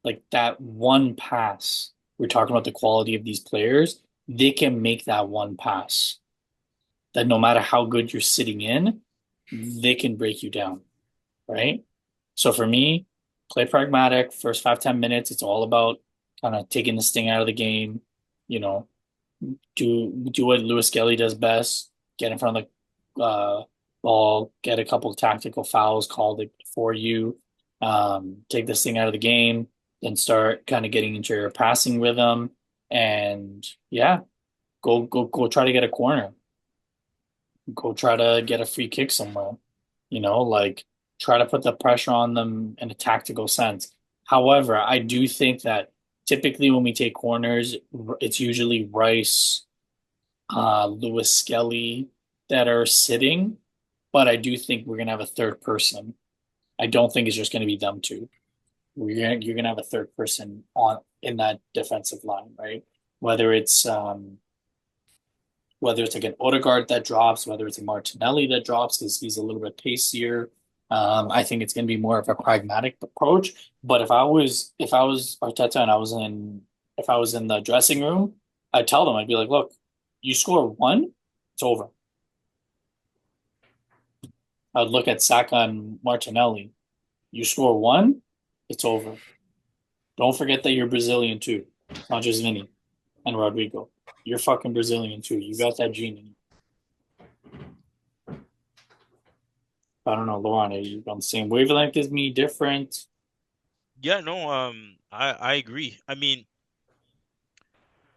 like that one pass, we're talking about the quality of these players, they can make that one pass that no matter how good you're sitting in, they can break you down, right? So for me, play pragmatic. First 5, 10 minutes, it's all about kind of taking the sting out of the game. You know, do what Lewis Kelly does best. Get in front of the ball, get a couple of tactical fouls called for you. Take this thing out of the game, then start kind of getting into your passing rhythm, and yeah, go try to get a corner. Go try to get a free kick somewhere. Like try to put the pressure on them in a tactical sense. However, I do think that typically when we take corners, it's usually Rice, Lewis Skelly that are sitting, but I do think we're gonna have a third person. I don't think it's just gonna be them two. You're gonna have a third person on in that defensive line, right? Whether it's whether it's like an Odegaard that drops, whether it's a Martinelli that drops because he's a little bit pacier. I think it's going to be more of a pragmatic approach. But if I was Arteta and if I was in the dressing room, I'd tell them I'd be like, look, you score one, it's over. I'd look at Saka and Martinelli. You score one, it's over. Don't forget that you're Brazilian too. It's not just Vinny and Rodrigo. You're fucking Brazilian too. You got that gene in you. I don't know, Lauren, are you on the same wavelength as me? Different? Yeah, no, I agree. I mean,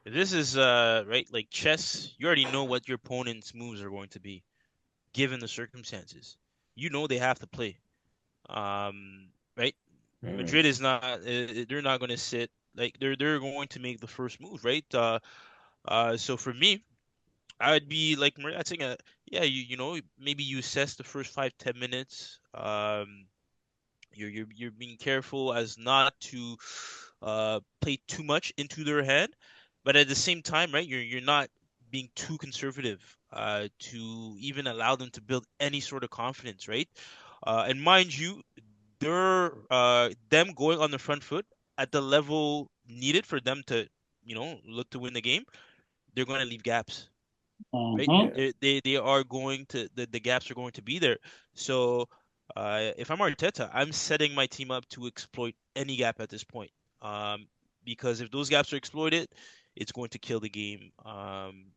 This is right, like chess. You already know what your opponent's moves are going to be, given the circumstances. You know they have to play. Right? Hmm. Madrid is not. They're not going to sit. Like they're going to make the first move, right? So for me, I'd be like Maria saying, yeah, you know, maybe you assess the first 5-10 minutes. You're being careful as not to play too much into their head, but at the same time, right, you're not being too conservative to even allow them to build any sort of confidence, right? And mind you, they're them going on the front foot at the level needed for them to, look to win the game. They're going to leave gaps, right? Mm-hmm. Yeah. They are going to the gaps are going to be there. So if I'm Arteta, I'm setting my team up to exploit any gap at this point. Because if those gaps are exploited, it's going to kill the game,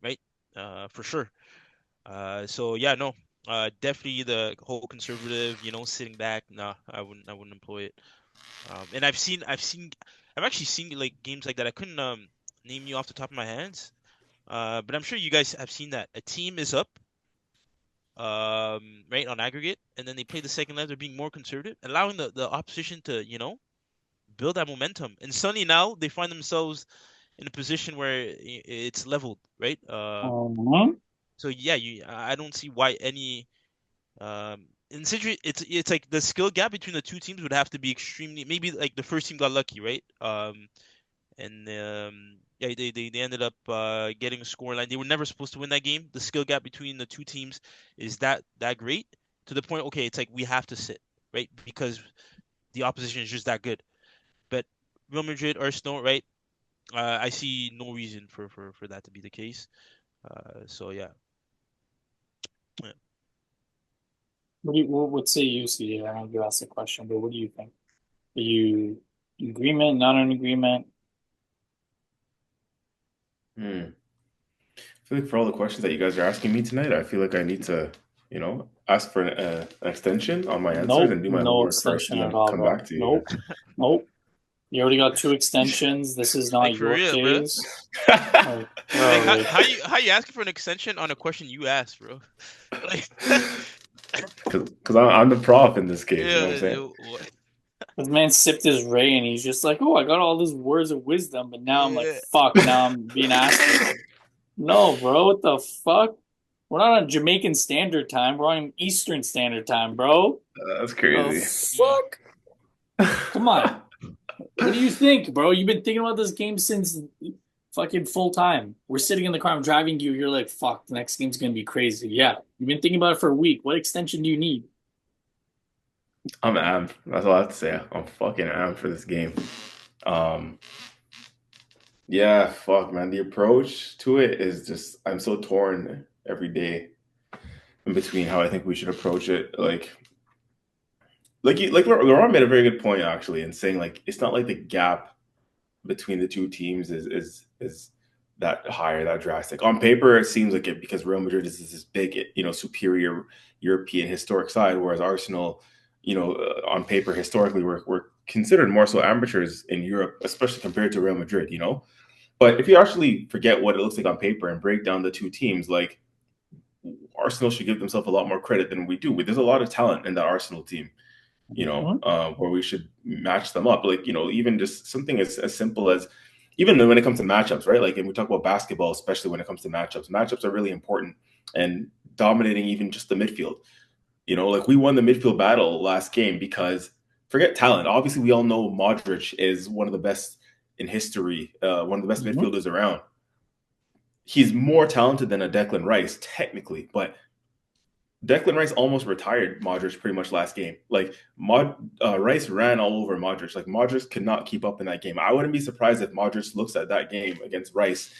right? For sure. So yeah, no, definitely the whole conservative, sitting back. Nah, I wouldn't employ it. And I've actually seen like games like that. I couldn't name you off the top of my hands. But I'm sure you guys have seen that. A team is up, right, on aggregate, and then they play the second leg. They're being more conservative, allowing the opposition to, build that momentum. And suddenly now they find themselves in a position where it's leveled, right? Mm-hmm. So yeah, I don't see why any in situ it's like the skill gap between the two teams would have to be extremely, maybe like the first team got lucky, right? And yeah, they ended up getting a scoreline. They were never supposed to win that game. The skill gap between the two teams is that great to the point. Okay, it's like we have to sit, right, because the opposition is just that good. But Real Madrid, Arsenal, right? I see no reason for that to be the case. So yeah. Yeah. What say you see? I know you asked the question, but what do you think? Are you in agreement, not in agreement? Hmm. I feel like for all the questions that you guys are asking me tonight, I feel like I need to, ask for an extension on my answers Nope, and do my no homework first extension and at then all, come bro. back to you Nope, nope. You already got two extensions. This is Like not for your real, bro. case. guys. Like, Like bro, like how you asking for an extension on a question you asked, bro? Like Because I'm the prof in this case, you know what I'm yeah, saying? what? this man sipped his Ray and he's just like, oh, I got all these words of wisdom, but now I'm like, Yeah. fuck, now I'm being asked to. No, bro, what the fuck? We're not on Jamaican Standard Time. We're on Eastern Standard Time, bro. That's The crazy. Mm. fuck? Come on. What do you think, bro? You've been thinking about this game since fucking full time. We're sitting in the car, I'm driving you. You're like, fuck, the next game's gonna be crazy. Yeah, you've been thinking about it for a week. What extension do you need? I'm amped. That's all I have to say. I'm fucking amped for this game. Um, yeah, fuck, man. The approach to it is just, I'm so torn every day in between how I think we should approach it. Like Laurent made a very good point actually in saying like it's not like the gap between the two teams is that high or that drastic. On paper, it seems like it because Real Madrid is this big, superior European historic side, whereas Arsenal, on paper historically we're considered more so amateurs in Europe, especially compared to Real Madrid. But if you actually forget what it looks like on paper and break down the two teams, like Arsenal should give themselves a lot more credit than we do. There's a lot of talent in that Arsenal team, Mhm. where we should match them up. Like, even just something as simple as even when it comes to matchups, right? Like, and we talk about basketball, especially when it comes to matchups. Matchups are really important and dominating even just the midfield. Like we won the midfield battle last game because forget talent. Obviously, we all know Modric is one of the best in history, one of the best Mhm. midfielders around. He's more talented than a Declan Rice, technically, but Declan Rice almost retired Modric pretty much last game. Like Rice ran all over Modric. Like Modric could not keep up in that game. I wouldn't be surprised if Modric looks at that game against Rice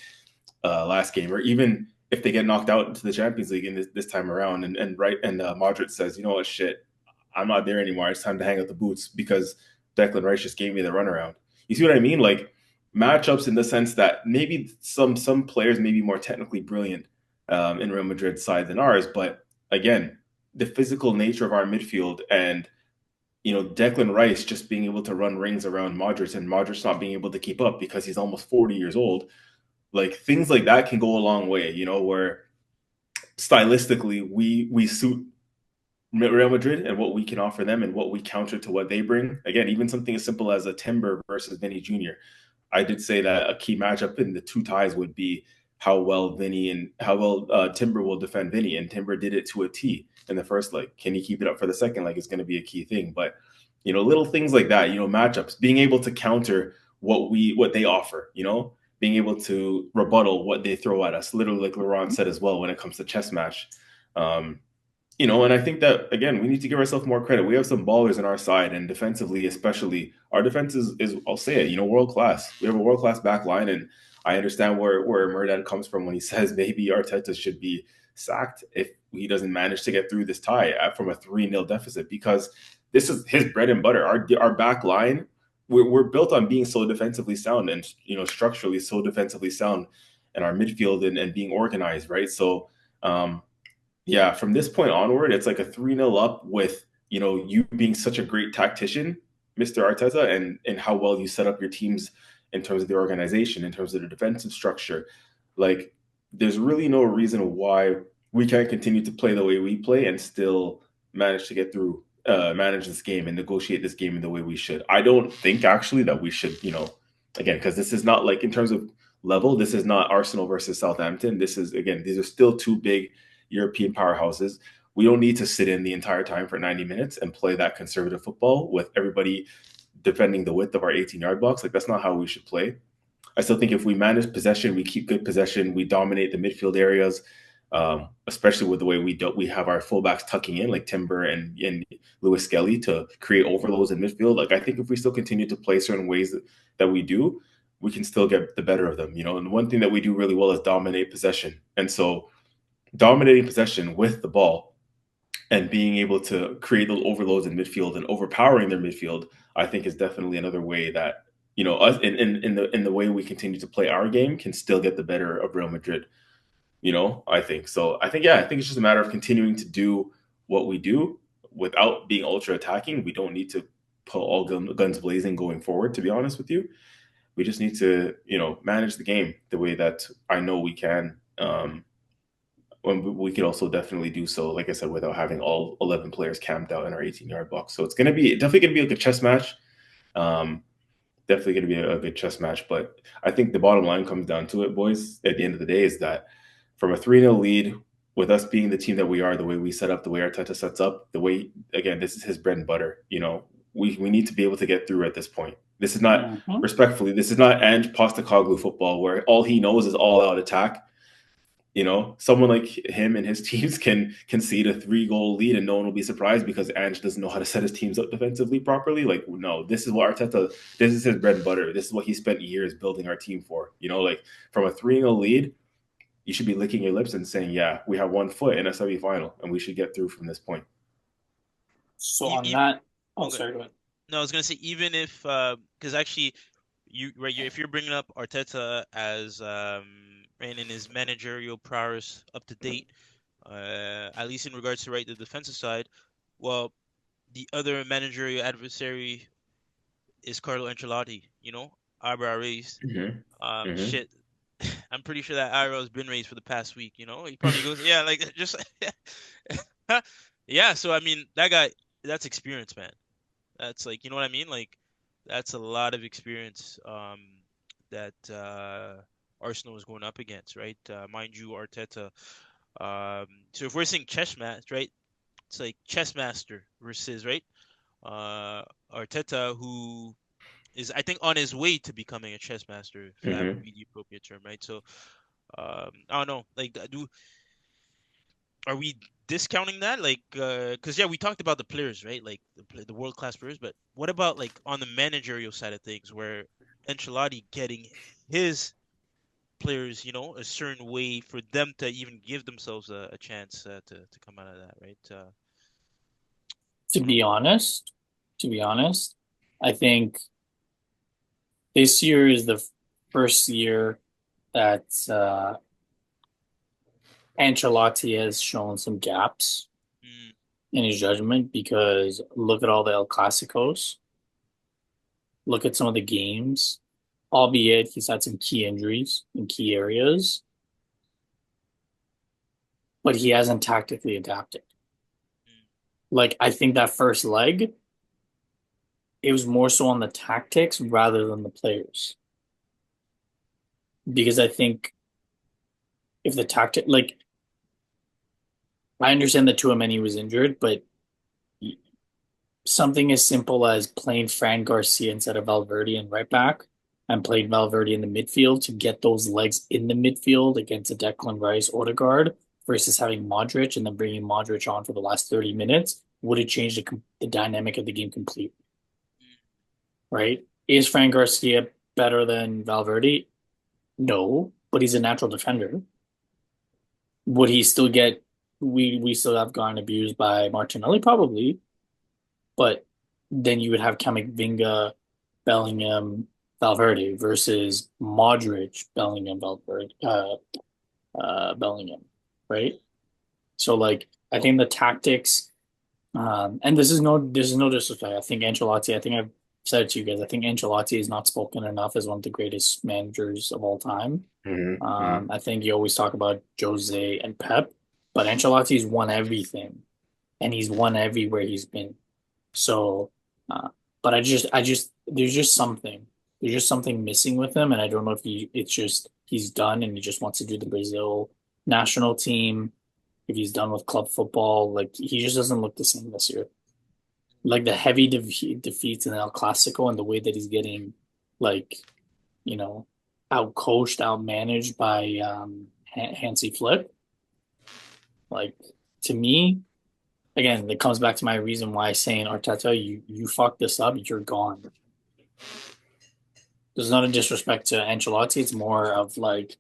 last game, or even if they get knocked out into the Champions League in this time around, and Modric says, you know what, shit, I'm not there anymore. It's time to hang up the boots because Declan Rice just gave me the runaround. You see what I mean? Like matchups in the sense that maybe some players may be more technically brilliant in Real Madrid's side than ours, but again, the physical nature of our midfield and Declan Rice just being able to run rings around Modric and Modric not being able to keep up because he's almost 40 years old. Like things like that can go a long way, where stylistically we suit Real Madrid and what we can offer them and what we counter to what they bring. Again, even something as simple as a Timber versus Vinny Jr. I did say that a key matchup in the two ties would be how well Timber will defend Vinny, and Timber did it to a T in the first leg. Can he keep it up for the second leg is going to be a key thing. But little things like that, matchups, being able to counter what they offer, being able to rebuttal what they throw at us, literally like Laurent said as well when it comes to chess match. Um, and I think that again, we need to give ourselves more credit. We have some ballers on our side, and defensively, especially, our defense is I'll say it, world class. We have a world class back line, and I understand where Murdan comes from when he says maybe Arteta should be sacked if he doesn't manage to get through this tie from a 3-0 deficit, because this is his bread and butter. Our back line, we're built on being so defensively sound, and structurally so defensively sound, and our midfield and being organized, right? So. Yeah, from this point onward, it's like a 3-0 up with, you being such a great tactician, Mr. Arteta, and how well you set up your teams in terms of the organization, in terms of the defensive structure. Like, there's really no reason why we can't continue to play the way we play and still manage to get through, manage this game and negotiate this game in the way we should. I don't think actually that we should, again, because this is not like in terms of level, this is not Arsenal versus Southampton. This is, again, these are still two big European powerhouses. We don't need to sit in the entire time for 90 minutes and play that conservative football with everybody defending the width of our 18-yard box. Like, that's not how we should play. I still think if we manage possession, we keep good possession, we dominate the midfield areas, especially with the way we have our fullbacks tucking in, like Timber and Lewis Skelly, to create overloads in midfield. Like, I think if we still continue to play certain ways that we do, we can still get the better of them. And one thing that we do really well is dominate possession. And so dominating possession with the ball and being able to create those overloads in midfield and overpowering their midfield, I think is definitely another way that us in the way we continue to play our game can still get the better of Real Madrid. I think so. I think it's just a matter of continuing to do what we do without being ultra attacking. We don't need to put all guns blazing going forward. To be honest with you, we just need to manage the game the way that I know we can. When we could also definitely do so, like I said, without having all 11 players camped out in our 18-yard box. So it's definitely going to be like a chess match. Definitely going to be a good chess match. But I think the bottom line comes down to it, boys, at the end of the day, is that from a 3-0 lead, with us being the team that we are, the way we set up, the way Arteta sets up, the way, again, this is his bread and butter. We need to be able to get through at this point. This is not, respectfully, this is not Ange Postecoglou football where all he knows is all-out attack. Someone like him and his teams can concede a 3-goal lead and no one will be surprised because Ange doesn't know how to set his teams up defensively properly. Like, no, this is what Arteta, this is his bread and butter. This is what he spent years building our team for. Like from a 3-0 lead, you should be licking your lips and saying, yeah, we have 1 foot in a semifinal and we should get through from this point. So on that, sorry, go ahead. No, I was gonna say, even if because actually if you're bringing up Arteta as and in his managerial prowess up to date, at least in regards to the defensive side, well, the other managerial adversary is Carlo Ancelotti. Eyebrow raised. Shit, I'm pretty sure that eyebrow has been raised for the past week. He probably goes, yeah, like just yeah. So I mean, that guy, that's experience, man. That's like, you know what I mean? Like, that's a lot of experience that Arsenal is going up against, right? Mind you, Arteta. So if we're saying chess match, right? It's like chess master versus, right? Arteta, who is, I think, on his way to becoming a chess master, if that would be the appropriate term, right? So, I don't know. Like, are we discounting that? Like, because yeah, we talked about the players, right? Like the world class players, but what about like on the managerial side of things, where Ancelotti getting his players, a certain way for them to even give themselves a chance to come out of that, right? To be honest, I think this year is the first year that Ancelotti has shown some gaps in his judgment, because look at all the El Clasicos. Look at some of the games. albeit he's had some key injuries in key areas, but he hasn't tactically adapted. Like, I think that first leg, it was more so on the tactics rather than the players. Because I think if the tactic, like, I understand that Tchouaméni was injured, but something as simple as playing Fran Garcia instead of Valverde in right back and playing Valverde in the midfield to get those legs in the midfield against a Declan Rice Odegaard versus having Modric and then bringing Modric on for the last 30 minutes would have changed the dynamic of the game completely, right? Is Fran Garcia better than Valverde? No, but he's a natural defender. Would he still get? We still have gotten abused by Martinelli, probably, but then you would have Camavinga, Bellingham, Valverde versus Modric, Bellingham, Valverde, Bellingham, right? So like I think the tactics, and this is no disrespect. I think Ancelotti. I think I've said it to you guys. I think Ancelotti is not spoken enough as one of the greatest managers of all time. Mm-hmm. I think you always talk about Jose and Pep, but Ancelotti's won everything, and he's won everywhere he's been. So, but there's just something missing with him, and I don't know if it's just he's done and he just wants to do the Brazil national team. If he's done with club football, like he just doesn't look the same this year. Like the heavy defeats in El Clasico and the way that he's getting, like, you know, out coached, out managed by Hansi Flick. Like to me, again, it comes back to my reason why saying Arteta, you fucked this up, you're gone. There's not a disrespect to Ancelotti. It's more of like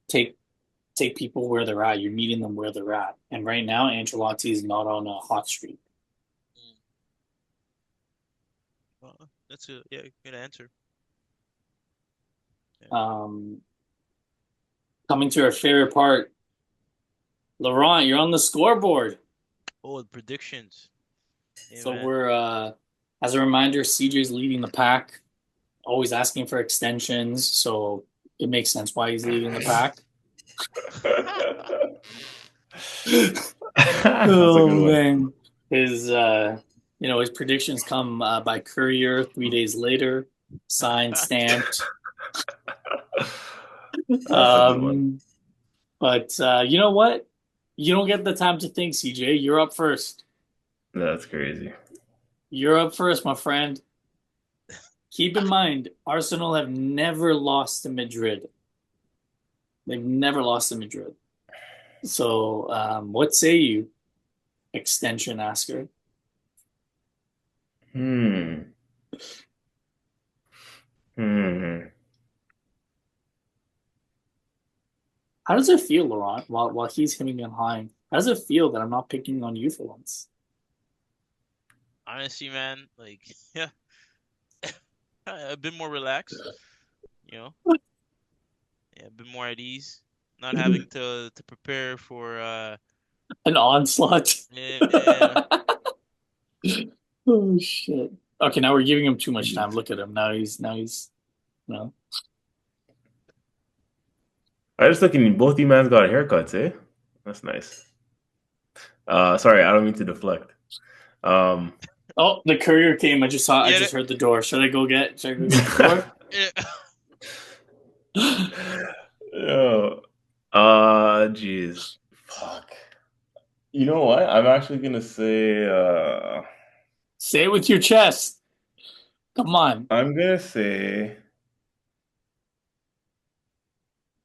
take take people where they're at. You're meeting them where they're at. And right now, Ancelotti is not on a hot streak. Well, that's a good answer. Yeah. Coming to our favorite part, Laurent, you're on the scoreboard. Oh, the predictions. Hey, So man. we're as a reminder, CJ's leading the pack, always asking for extensions, so it makes sense why he's leading the pack. That's a Oh good one. man. His predictions come by courier 3 days later, signed, stamped. That's a good one. But you know what? You don't get the time to think, CJ. You're up first. That's crazy. You're up first, my friend. Keep in mind, Arsenal have never lost to Madrid. They've never lost to Madrid. So, what say you, extension asker? Hmm. Hmm. How does it feel, Laurent, while he's hitting and high? How does it feel that I'm not picking on you for once? Honestly, man, like, yeah, a bit more relaxed, you know, yeah, a bit more at ease, not having to prepare for An onslaught. yeah, Oh shit. Okay, now we're giving him too much time. Look at him. Now he's no. I just looking. Both you mans got haircuts, eh? That's nice. Sorry, I don't mean to deflect. Um, Oh, the courier came. I yeah, just heard the door. Should I go get the door? yeah. Yo, jeez, fuck. You know what? I'm actually gonna say. Say it with your chest. Come on. I'm gonna say.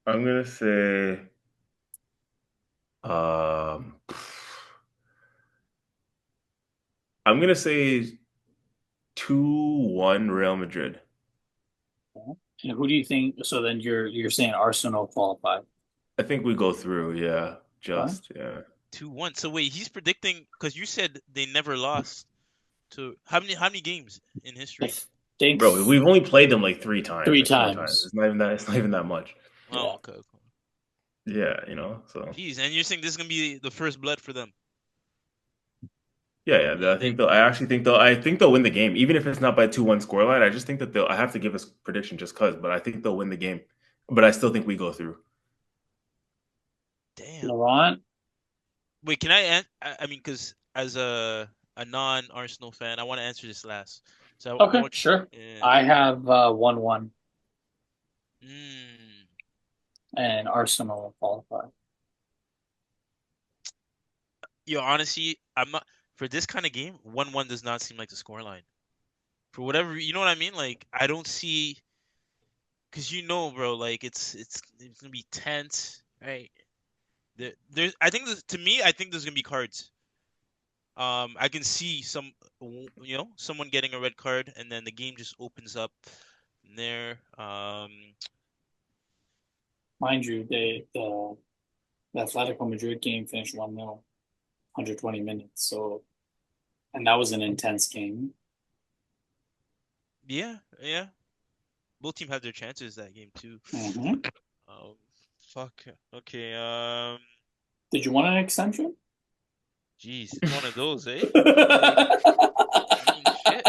I'm gonna say. Um, I'm gonna say 2-1 Real Madrid. And who do you think? So then you're saying Arsenal qualified, I think we go through. Yeah, huh? yeah. 2-1. So wait, he's predicting because you said they never lost to how many games in I history? think Bro, we've only played them like three times three or four times. times. It's not even that. It's not even that much. Oh, Yeah. okay, okay. Yeah, you know. So Jeez, and you're saying this is gonna be the first blood for them? Yeah, yeah. Yeah, I think they'll. I actually think they'll. I think they'll win the game, even if it's not by 2-1 scoreline. I just think that they'll. I have to give a prediction just cause, but I think they'll win the game. But I still think we go through. damn. Laurent. Wait, can I I mean, because as a non-Arsenal fan, I want to answer this last. So I Okay, want sure. you, yeah. I have 1-1, Mm. and Arsenal will qualify. Yo, honestly, I'm not for this kind of game. 1-1 does not seem like the scoreline. For whatever, you know what I mean? Like I don't see because bro, like it's gonna be tense, right? There's I think to me, I think there's gonna be cards. I can see someone getting a red card, and then the game just opens up from there. Mind you, the Atletico Madrid game finished 1-0, 120 minutes. So, and that was an intense game. Yeah, yeah. Both team had their chances that game too. Hmm. Um, fuck. Okay. Did you want an extension? Geez, it's one of those, eh? Like, I mean, shit.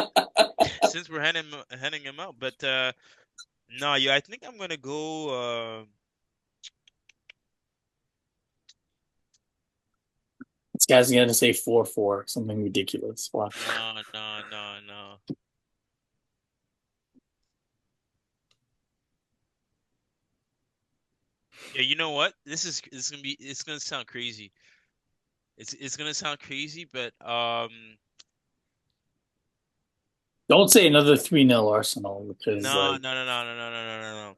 Since we're handing him out, but no, yeah, I think I'm gonna go. This guy's gonna say 4-4, something ridiculous. Watch. No, no, no, no. Yeah, you know what? It's gonna sound crazy. It's gonna sound crazy, but Don't say another 3-0 Arsenal because no, like no, no, no, no, no, no, no, no, no.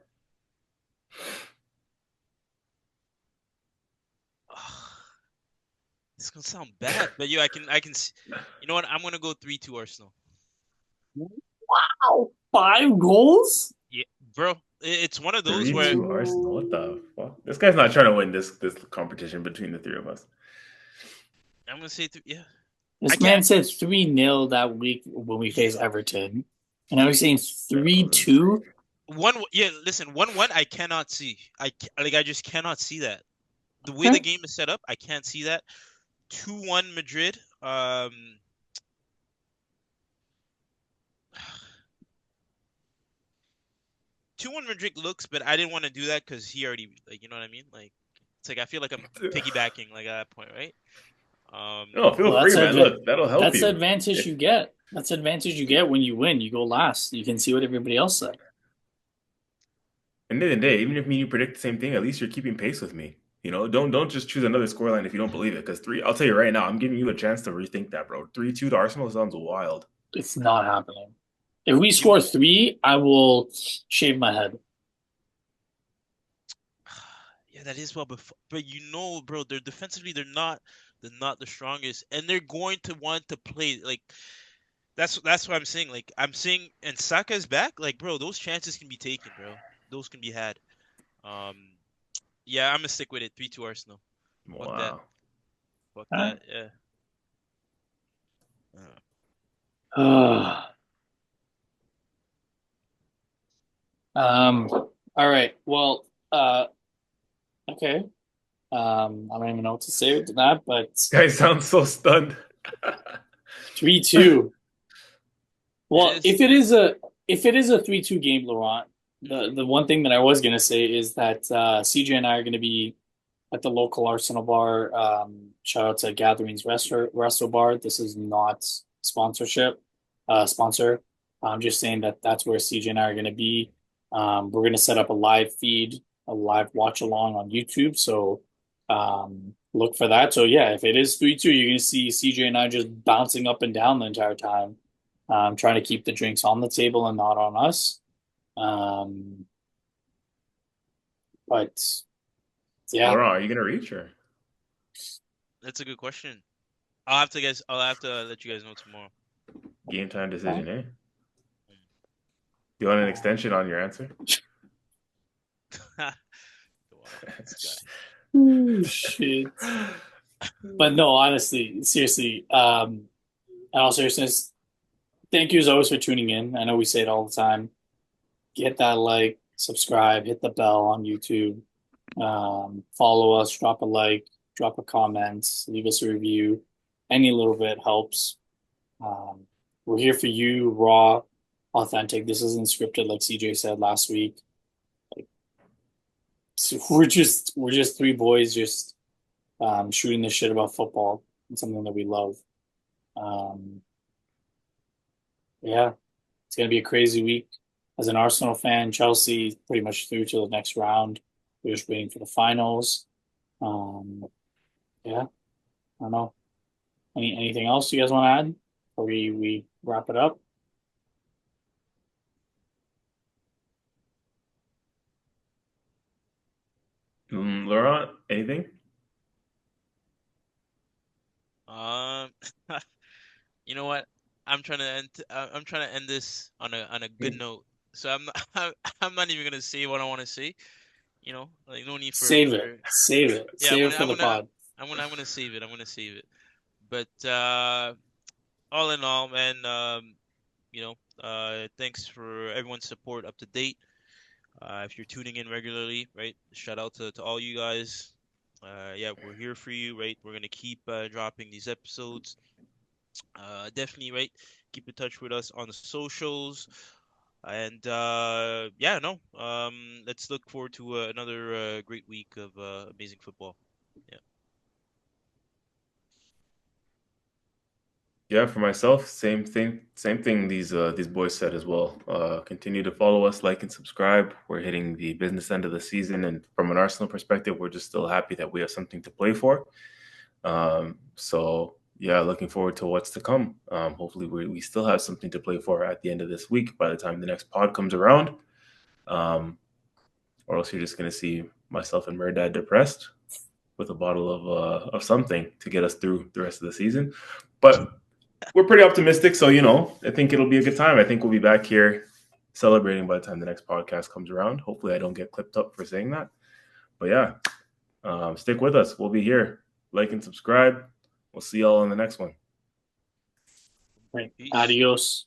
It's gonna sound bad, but you know what? I'm gonna go 3-2 Arsenal. wow, 5 goals? Yeah, bro, it's one of those where 3-2 Arsenal. What the fuck? This guy's not trying to win this competition between the three of us. I'm gonna say yeah. I This can't. man said 3-0 that week when we Yeah, faced Everton. And now he's saying That was 3-2. insane. yeah. Listen, 1-1. I cannot see. I just cannot see that. The way the Okay. game is set up, I can't see that. 2-1 Madrid. 2-1 Madrid looks, but I didn't want to do that because he already like you know what I mean. Like it's like I feel like I'm piggybacking like at that point, right? Um, No, feel Well, free, man. Look, that'll help that's the you. advantage If you get. That's the advantage you get when you win. You go last. You can see what everybody else said. end of the day, even if me and you predict the same thing, at least you're keeping pace with me. Don't just choose another scoreline if you don't believe it. Because three, I'll tell you right now, I'm giving you a chance to rethink that, bro. 3-2 to Arsenal sounds wild. It's not happening. If we you score three, I will shave my head. Yeah, that is well, but bro, they're not the strongest, and they're going to want to play like that's what I'm saying. Like I'm saying, and Saka's back, like bro, those chances can be taken, bro. Those can be had. Um, yeah, I'm gonna stick with it. 3-2 Arsenal. Fuck that. Wow. Fuck All that. Yeah. Uh, right. All right. Well, okay. I don't even know what to say with that, but Guy sounds so stunned. 3-2. it Well, is. if it is a 3-2 game, Laurent, the one thing that I was gonna say is that CJ and I are gonna be at the local Arsenal bar. Shout out to Gatherings Resto Bar. This is not sponsor. I'm just saying that that's where CJ and I are gonna be. We're gonna set up a live feed, a live watch along on YouTube. So look for that. So yeah, if it is 3-2, you're gonna see CJ and I just bouncing up and down the entire time, trying to keep the drinks on the table and not on us. Um, but yeah, Laurent, are you gonna reach or That's a good question. I'll have to let you guys know tomorrow. game time decision, eh? You want an extension on your answer? Wow, this guy. oh, shit. But no, honestly, seriously, in all seriousness, thank you as always for tuning in. I know we say it all the time. Hit that like, subscribe, hit the bell on YouTube, follow us, drop a like, drop a comment, leave us a review. any little bit helps. We're here for you, raw, authentic. This isn't scripted, like CJ said last week. Like, so we're just three boys just shooting the shit about football. It's something that we love. Um, yeah, it's gonna be a crazy week. As an Arsenal fan, Chelsea pretty much through to the next round. We're just waiting for the finals. Um, yeah, I don't know. Anything else you guys want to add before we wrap it up? Laurent, anything? Um, you know what? I'm trying to end this on a good note. So I'm not, I'm not even gonna say what I want to say. Like no need for Save it. Save it. yeah. Save it for the pod. I'm gonna save it. I'm gonna save it. But all in all, man, thanks for everyone's support up to date. If you're tuning in regularly, right? Shout out to all you guys. Yeah, we're here for you, right? We're gonna keep dropping these episodes. Definitely, right? Keep in touch with us on the socials. And yeah, no. Let's look forward to another great week of amazing football. Yeah. Yeah, for myself, same thing. Same thing. These boys said as well. Continue to follow us, like and subscribe. We're hitting the business end of the season, and from an Arsenal perspective, we're just still happy that we have something to play for. So yeah, looking forward to what's to come. Hopefully, we still have something to play for at the end of this week. By the time the next pod comes around, or else you're just gonna see myself and Murdad depressed with a bottle of something to get us through the rest of the season. But we're pretty optimistic, so I think it'll be a good time. I think we'll be back here celebrating by the time the next podcast comes around. Hopefully, I don't get clipped up for saying that. But yeah, stick with us. We'll be here. Like and subscribe. We'll see y'all on the next one. Right. Peace. Adios.